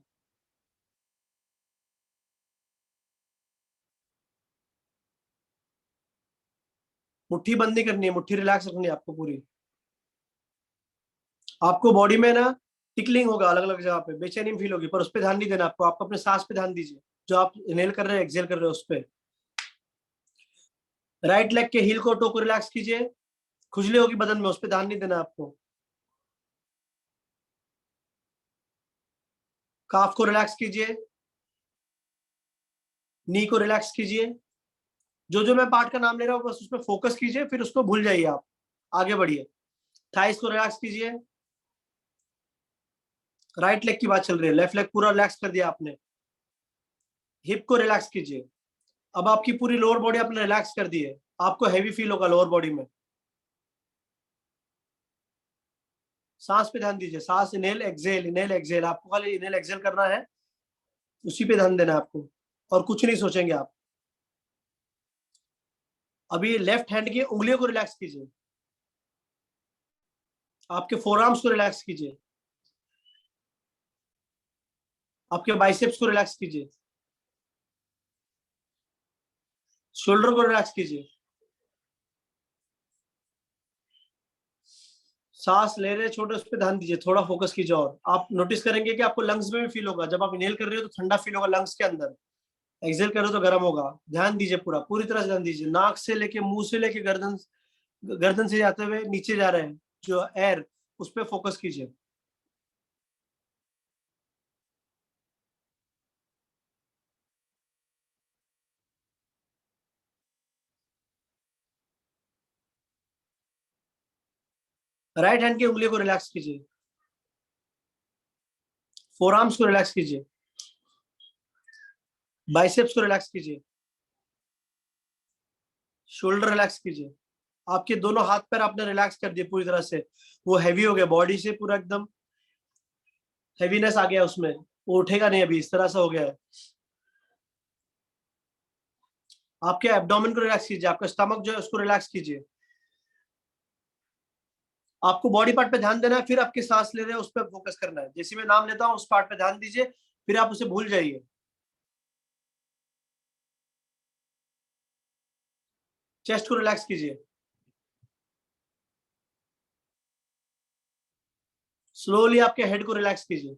मुट्ठी बंद नहीं करनी है, मुट्ठी रिलैक्स रखनी है आपको पूरी। आपको बॉडी में ना टिकलिंग होगा अलग अलग जगह पे, बेचैनी फील होगी, पर उस पर ध्यान नहीं देना आपको, आपको अपने सांस पे ध्यान दीजिए, जो आप इनहेल कर रहे हैं एक्सहेल कर रहे हो उस पर। राइट लेग के हील को, टो को रिलैक्स कीजिए, खुजली होगी बदन में, उस पर ध्यान नहीं देना आपको। काफ को रिलैक्स कीजिए, नी को रिलैक्स कीजिए। जो जो मैं पार्ट का नाम ले रहा हूँ बस उसमें फोकस कीजिए, फिर उसको भूल जाइए, आप आगे बढ़िए। थाइस को रिलैक्स कीजिए। राइट लेग की बात चल रही है, लेफ्ट लेग पूरा रिलैक्स कर दिया आपने। हिप को रिलैक्स कीजिए। अब आपकी पूरी लोअर बॉडी आपने रिलैक्स कर दी है, आपको हैवी फील होगा लोअर बॉडी में। सांस पे ध्यान दीजिए, सांस इनहेल एक्सहेल, इनहेल एक्सहेल, आपको खाली इनहेल एक्सहेल करना है, उसी पे ध्यान देना है आपको, और कुछ नहीं सोचेंगे आप। अभी लेफ्ट हैंड की उंगलियों को रिलैक्स कीजिए, आपके फोरआर्म्स को रिलैक्स कीजिए, आपके बाइसेप्स को रिलैक्स कीजिए, शोल्डर को रिलैक्स कीजिए। सांस ले रहे छोटे, उस पर ध्यान दीजिए, थोड़ा फोकस कीजिए। और आप नोटिस करेंगे कि आपको लंग्स में भी फील होगा, जब आप इनहेल कर रहे हो तो ठंडा फील होगा लंग्स के अंदर, एक्सहेल कर रहे हो तो गर्म होगा। ध्यान दीजिए, पूरी तरह से ध्यान दीजिए, नाक से लेके मुंह से लेके गर्दन से जाते हुए नीचे जा रहे हैं जो एयर, उस पर फोकस कीजिए। राइट हैंड की उंगलियों को रिलैक्स कीजिए, फोरआर्म्स को रिलैक्स कीजिए, बाइसेप्स को रिलैक्स कीजिए, शोल्डर रिलैक्स कीजिए। आपके दोनों हाथ पैर आपने रिलैक्स कर दिए पूरी तरह से, वो हैवी हो गया बॉडी से, पूरा एकदम हैवीनेस आ गया उसमें, वो उठेगा नहीं अभी, इस तरह से हो गया है। आपके एब्डोमेन को रिलैक्स कीजिए, आपका स्टमक जो है उसको रिलैक्स कीजिए। आपको बॉडी पार्ट पे ध्यान देना है, फिर आपकी सांस ले रहे हैं उस पर फोकस करना है। जैसे मैं नाम लेता हूँ उस पार्ट पे ध्यान दीजिए, फिर आप उसे भूल जाइए। चेस्ट को रिलैक्स कीजिए, स्लोली आपके हेड को रिलैक्स कीजिए।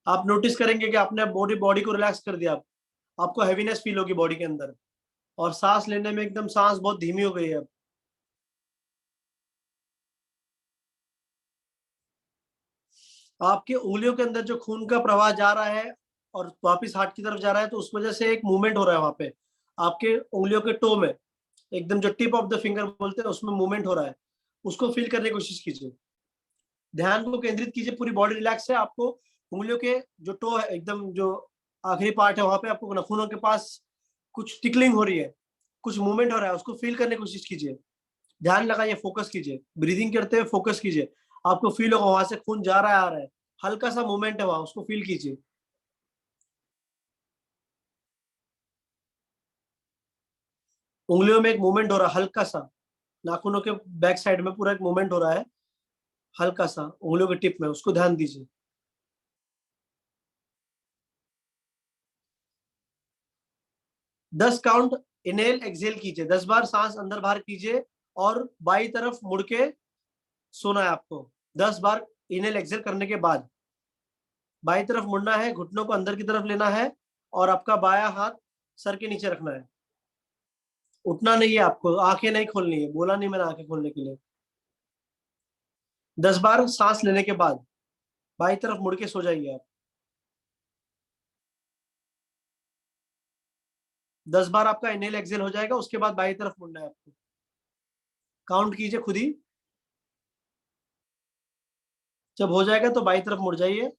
आप नोटिस करेंगे कि आपने बॉडी बॉडी को रिलैक्स कर दिया, आपको हैवीनेस फील होगी बॉडी के अंदर, और सांस लेने में एकदम सांस बहुत धीमी हो गई है अब। आपके उंगलियों के अंदर जो खून का प्रवाह जा रहा है और वापस हार्ट की तरफ जा रहा है, तो उस वजह से एक मूवमेंट हो रहा है वहां पे, आपके उंगलियों के टो में, एकदम जो टिप ऑफ द फिंगर बोलते हैं उसमें मूवमेंट हो रहा है, उसको फील करने की कोशिश कीजिए। ध्यान को केंद्रित कीजिए, पूरी बॉडी रिलैक्स है। आपको उंगलियों के जो टो है, एकदम जो आखिरी पार्ट है, वहां पे आपको नाखूनों के पास कुछ टिकलिंग हो रही है, कुछ मूवमेंट हो रहा है, उसको फील करने की कोशिश कीजिए। ध्यान लगाइए, फोकस कीजिए, ब्रीदिंग करते हुए फोकस कीजिए। आपको फील होगा वहां से खून जा रहा है, आ रहा है, हल्का सा मूवमेंट है वहां, उसको फील कीजिए। उंगलियों में एक मूवमेंट हो रहा है हल्का सा, नाखूनों के बैक साइड में पूरा एक मूवमेंट हो रहा है हल्का सा, उंगलियों के टिप में, उसको ध्यान दीजिए। 10 काउंट इनहेल एक्सहेल कीजिए, 10 बार सांस अंदर बाहर कीजिए, और बाई तरफ मुड़ के सोना है आपको। 10 बार इनहेल एक्सहेल करने के बाद बाई तरफ मुड़ना है, घुटनों को अंदर की तरफ लेना है, और आपका बाया हाथ सर के नीचे रखना है। उठना नहीं है आपको, आंखें नहीं खोलनी है, बोला नहीं मैंने आंखें खोलने के लिए। 10 बार सांस लेने के बाद बाई तरफ मुड़ के सो जाइए आप। 10 बार आपका इनहेल एक्सहेल हो जाएगा, उसके बाद बाई तरफ मुड़ना है आपको। काउंट कीजिए खुद ही, जब हो जाएगा तो बाई तरफ मुड़ जाइए,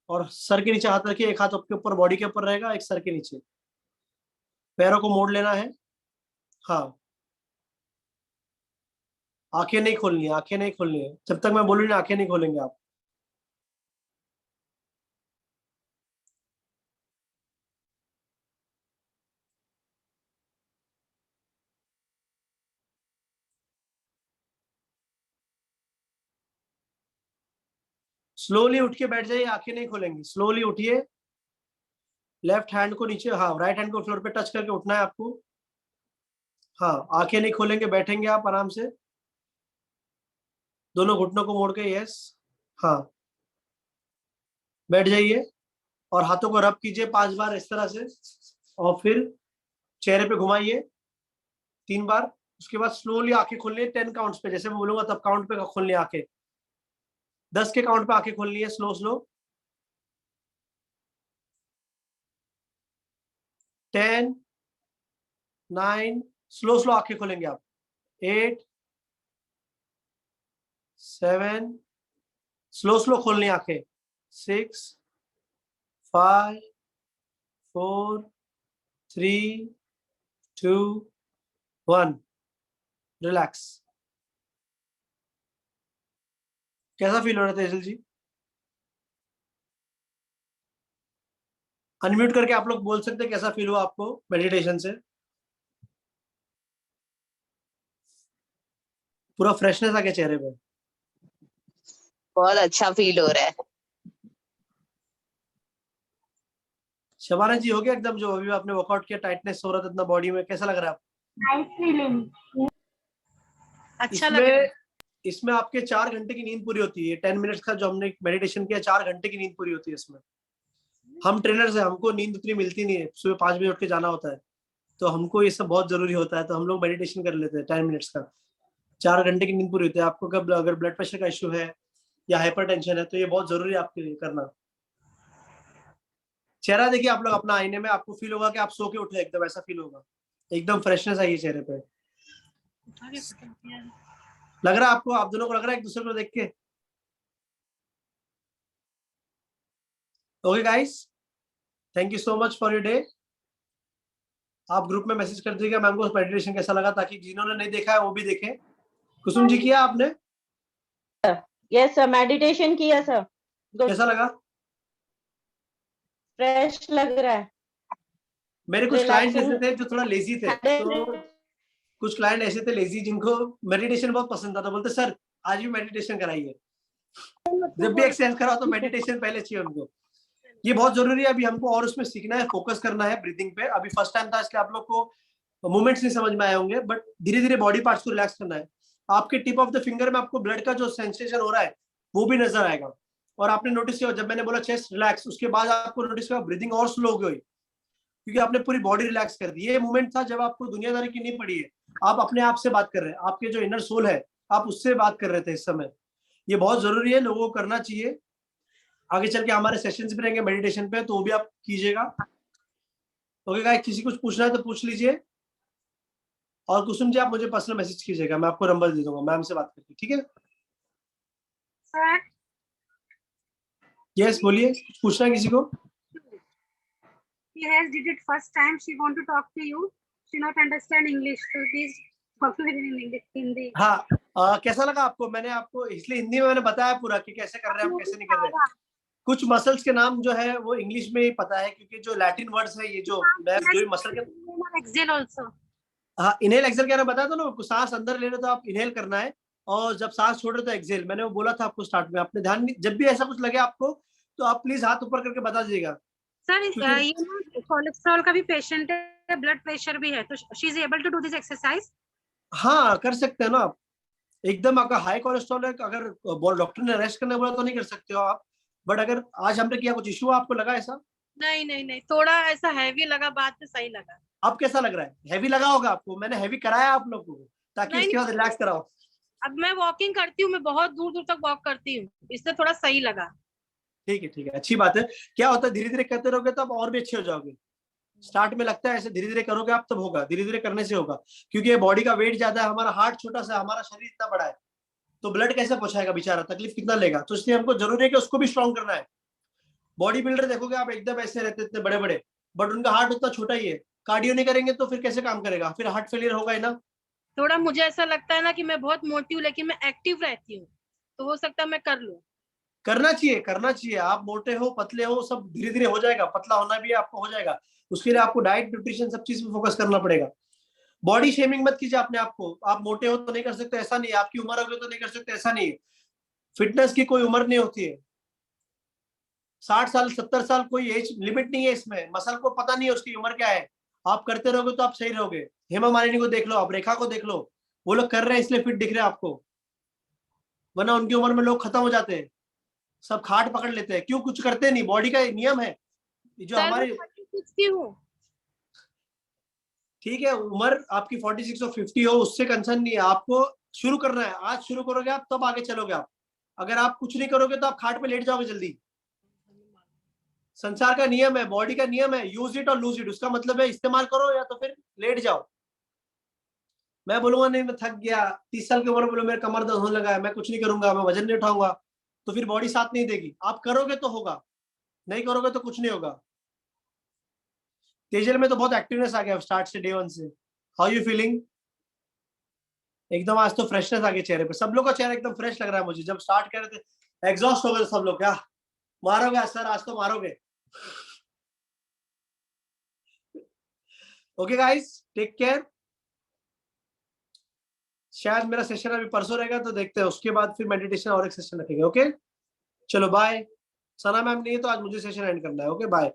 और सर के नीचे हाथ रखिए, एक हाथ आपके ऊपर बॉडी के ऊपर रहेगा, एक सर के नीचे। पैरों को मोड़ लेना है। हाँ, आंखें नहीं खोलनी है, आंखें नहीं खोलनी है, जब तक मैं बोलूँ आंखें नहीं खोलेंगे आप। स्लोली उठ के बैठ जाइए, आंखें नहीं खोलेंगी, स्लोली उठिए। लेफ्ट हैंड को नीचे, हाँ राइट हैंड को फ्लोर पे टच करके उठना है आपको। हाँ, आंखें नहीं खोलेंगे, बैठेंगे आप आराम से, दोनों घुटनों को मोड़ के, यस। हाँ, बैठ जाइए, और हाथों को रब कीजिए 5 बार इस तरह से, और फिर चेहरे पे घुमाइए 3 बार। उसके बाद स्लोली आंखें खोलनी है 10 काउंट्स पे, जैसे मैं बोलूंगा तब काउंट पे खोलनी है आंखें। 10 के काउंट पे आंखें खोलनी है, स्लो स्लो। 10, 9, स्लो स्लो आंखें खोलेंगे आप। 8, 7, स्लो स्लो खोलनी आंखें। 6, 5, 4, 3, 2, 1, रिलैक्स। कैसा फील हो रहा था तेजल जी? अनम्यूट करके आप लोग बोल सकते हैं कैसा फील हुआ आपको मेडिटेशन से? पूरा फ्रेशनेस आ गया चेहरे पे? बहुत अच्छा फील हो रहा है। शबाना जी हो गया एकदम, जो अभी आपने वर्कआउट किया, टाइटनेस हो रहा था इतना बॉडी में, कैसा लग रहा है आपको? नाइस फीलिंग, अच्छा लग रहा है। इसमें आपके 4 घंटे की नींद पूरी होती है। 10 मिनट्स का जो हमने मेडिटेशन किया, 4 घंटे की नींद पूरी होती है इसमें। हम ट्रेनर्स हैं, हमको नींद उतनी मिलती नहीं है, सुबह 5 बजे उठ के जाना होता है, तो हमको ये सब बहुत जरूरी होता है, तो हम लोग मेडिटेशन कर लेते हैं 10 मिनट्स का। 4 घंटे की नींद पूरी होती है। आपको कब अगर ब्लड प्रेशर का इश्यू है या हाइपरटेंशन है, तो ये बहुत जरूरी है आपके लिए करना। चेहरा देखिए आप लोग अपना आईने में, आपको फील होगा कि आप सो के उठे, एकदम ऐसा फील होगा, एकदम फ्रेशनेस आई है चेहरे पे। लग रहा है आपको, आप दोनों को लग रहा है एक दूसरे को देख के? Okay guys, thank you so much for your day. आप ग्रुप में मैसेज कर दीजिएगा मैम को मेडिटेशन कैसा लगा, ताकि जिन्होंने नहीं देखा है वो भी देखें। कुसुम जी किया आपने? यस सर, मेडिटेशन किया सर। कैसा लगा? फ्रेश लग रहा है। मेरे कुछ क्लाइंट ऐसे थे जो थोड़ा लेजी थे, तो Relaxing. कुछ क्लाइंट ऐसे थे लेजी जिनको मेडिटेशन बहुत पसंद था, तो बोलते सर आज भी मेडिटेशन कराइए। जब भी एक्सरसाइज कराओ तो मेडिटेशन पहले चाहिए उनको। ये बहुत जरूरी है, अभी हमको और उसमें सीखना है, फोकस करना है ब्रीदिंग पे। अभी फर्स्ट टाइम था इसलिए आप लोग को मूवमेंट्स नहीं समझ में आए होंगे, बट धीरे धीरे बॉडी पार्ट्स को रिलैक्स करना है। आपके टिप ऑफ द फिंगर में आपको ब्लड का जो सेंसेशन हो रहा है वो भी नजर आएगा। और आपने नोटिस किया जब मैंने बोला चेस्ट रिलैक्स, उसके बाद आपको नोटिस किया ब्रीदिंग और स्लो हो गई, क्योंकि आपने पूरी बॉडी रिलैक्स कर दी। ये मूवमेंट था जब आपको दुनियादारी की नहीं पड़ी है, आप अपने आप से बात कर रहे हैं, आपके जो इनर सोल है आप उससे बात कर रहे थे इस समय। ये बहुत जरूरी है, लोगों को करना चाहिए। आगे चल के हमारे सेशंस भी रहेंगे मेडिटेशन पे, तो वो भी आप कीजिएगा। ओके गाइस, किसी कुछ पूछना है तो पूछ लीजिए। और कुसुम जी आप मुझे पर्सनल मैसेज कीजिएगा, मैं आपको नंबर दे दूंगा मैम से बात करके, ठीक है? सर यस बोलिए, कुछ पूछना है किसी को? she has did it first time, she want to talk to you, she not understand English, so please talk to her in English, Hindi। हाँ, कैसा लगा आपको? मैंने आपको इसलिए हिंदी में मैंने बताया पूरा कि कैसे कर रहे हैं हम, कैसे नहीं कर रहे हैं। कुछ मसल्स के नाम जो है वो इंग्लिश में ही पता है, क्योंकि जो लैटिन वर्ड्स है, ये जो मसल के, एक्सेल आल्सो। हाँ इनहेल एक्सेल क्या बताया था ना, सांस अंदर ले रहे तो आप इनहेल करना है, और जब सांस छोड़ रहे तो एक्सेल। मैंने वो बोला था आपको स्टार्ट में, आपने ध्यान नहीं। जब भी ऐसा कुछ लगे आपको तो आप प्लीज हाथ ऊपर करके बता दीजिएगा। सर ये ना कोलेस्ट्रॉल का भी पेशेंट है, ब्लड प्रेशर भी है, तो she is able to do this exercise? हाँ कर सकते हैं ना आप, एकदम। अगर हाई कोलेस्ट्रॉल है, अगर डॉक्टर ने रेस्ट करने बोला तो नहीं कर सकते हो आप, बट अगर आज हमने किया, कुछ इशू आपको लगा ऐसा? नहीं नहीं नहीं, थोड़ा ऐसा हैवी लगा, बाद में सही लगा। अब कैसा लग रहा है? हैवी लगा होगा आपको, मैंने हैवी कराया आप लोगों को ताकि इसके बाद रिलैक्स कराओ। अब मैं वॉकिंग करती हूँ, मैं बहुत दूर दूर तक वॉक करती हूँ, इससे थोड़ा सही लगा। ठीक है ठीक है, अच्छी बात है। क्या होता है, धीरे धीरे करते रहोगे तो आप और भी अच्छे हो जाओगे। स्टार्ट में लगता है ऐसे, धीरे धीरे करोगे आप तब होगा, धीरे धीरे करने से होगा। क्योंकि ये बॉडी का वेट ज्यादा है, हमारा हार्ट छोटा सा, हमारा शरीर इतना बड़ा है, तो ब्लड कैसे पहुंचाएगा बेचारा, तकलीफ कितना लेगा। तो इसलिए हमको जरूरी है कि उसको भी स्ट्रॉन्ग करना है। बॉडी बिल्डर देखोगे आप एकदम ऐसे रहते इतने बड़े बड़े, बट उनका हार्ट उतना छोटा ही है। कार्डियो नहीं करेंगे तो फिर कैसे काम करेगा, फिर हार्ट फेलियर होगा ही ना। थोड़ा मुझे ऐसा लगता है ना कि मैं बहुत मोटी हूँ, लेकिन मैं एक्टिव रहती हूँ, तो हो सकता है मैं कर लूँ। करना चाहिए, करना चाहिए। आप मोटे हो पतले हो, सब धीरे धीरे हो जाएगा। पतला होना भी आपको हो जाएगा, उसके लिए आपको डाइट न्यूट्रिशन सब चीज पे फोकस करना पड़ेगा। बॉडी शेमिंग मत कीजिए अपने आप को। आप मोटे हो तो नहीं कर सकते ऐसा नहीं, आपकी उम्र हो गई तो नहीं कर सकते ऐसा नहीं। फिटनेस की कोई उम्र नहीं होती है। 60 साल 70 साल कोई एज लिमिट नहीं है इसमें। मसल को पता नहीं है उसकी उम्र क्या है, आप करते रहोगे तो आप सही रहोगे। हेमा मालिनी को देख लो, आप रेखा को देख लो, वो लोग कर रहे हैं इसलिए फिट दिख रहे हैं आपको, वरना उनकी उम्र में लोग खत्म हो जाते हैं, सब खाट पकड़ लेते हैं। क्यों? कुछ करते नहीं, बॉडी का नियम है जो हमारे। ठीक है, उम्र आपकी 46 और 50 हो, उससे कंसर्न नहीं है। आपको शुरू करना है, आज शुरू करोगे आप तब आगे चलोगे आप। अगर आप कुछ नहीं करोगे तो आप खाट पे लेट जाओगे जल्दी। संसार का नियम है, बॉडी का नियम है, यूज इट और लूज इट। उसका मतलब है इस्तेमाल करो या तो फिर लेट जाओ। मैं बोलूंगा नहीं मैं थक गया, 30 साल की उम्र बोलो मेरे कमर दर्द होने लगा है, मैं कुछ नहीं करूंगा, मैं वजन नहीं उठाऊंगा, तो फिर बॉडी साथ नहीं देगी। आप करोगे तो होगा, नहीं करोगे तो कुछ नहीं होगा। तेजल में तो बहुत एक्टिवनेस आ गया स्टार्ट से, डे 1 से। How you feeling? एकदम आज तो फ्रेशनेस आ गई चेहरे पे, सब लोग का चेहरा एकदम फ्रेश लग रहा है मुझे। जब स्टार्ट कर रहे थे एग्जॉस्ट हो गए सब लोग, क्या मारोगे सर, आज तो मारोगे। Okay guys, take care. शायद मेरा सेशन अभी परसों रहेगा, तो देखते हैं, उसके बाद फिर मेडिटेशन और एक सेशन रखेंगे। ओके चलो बाय। सना मैम नहीं है तो आज मुझे सेशन एंड करना है। Okay bye.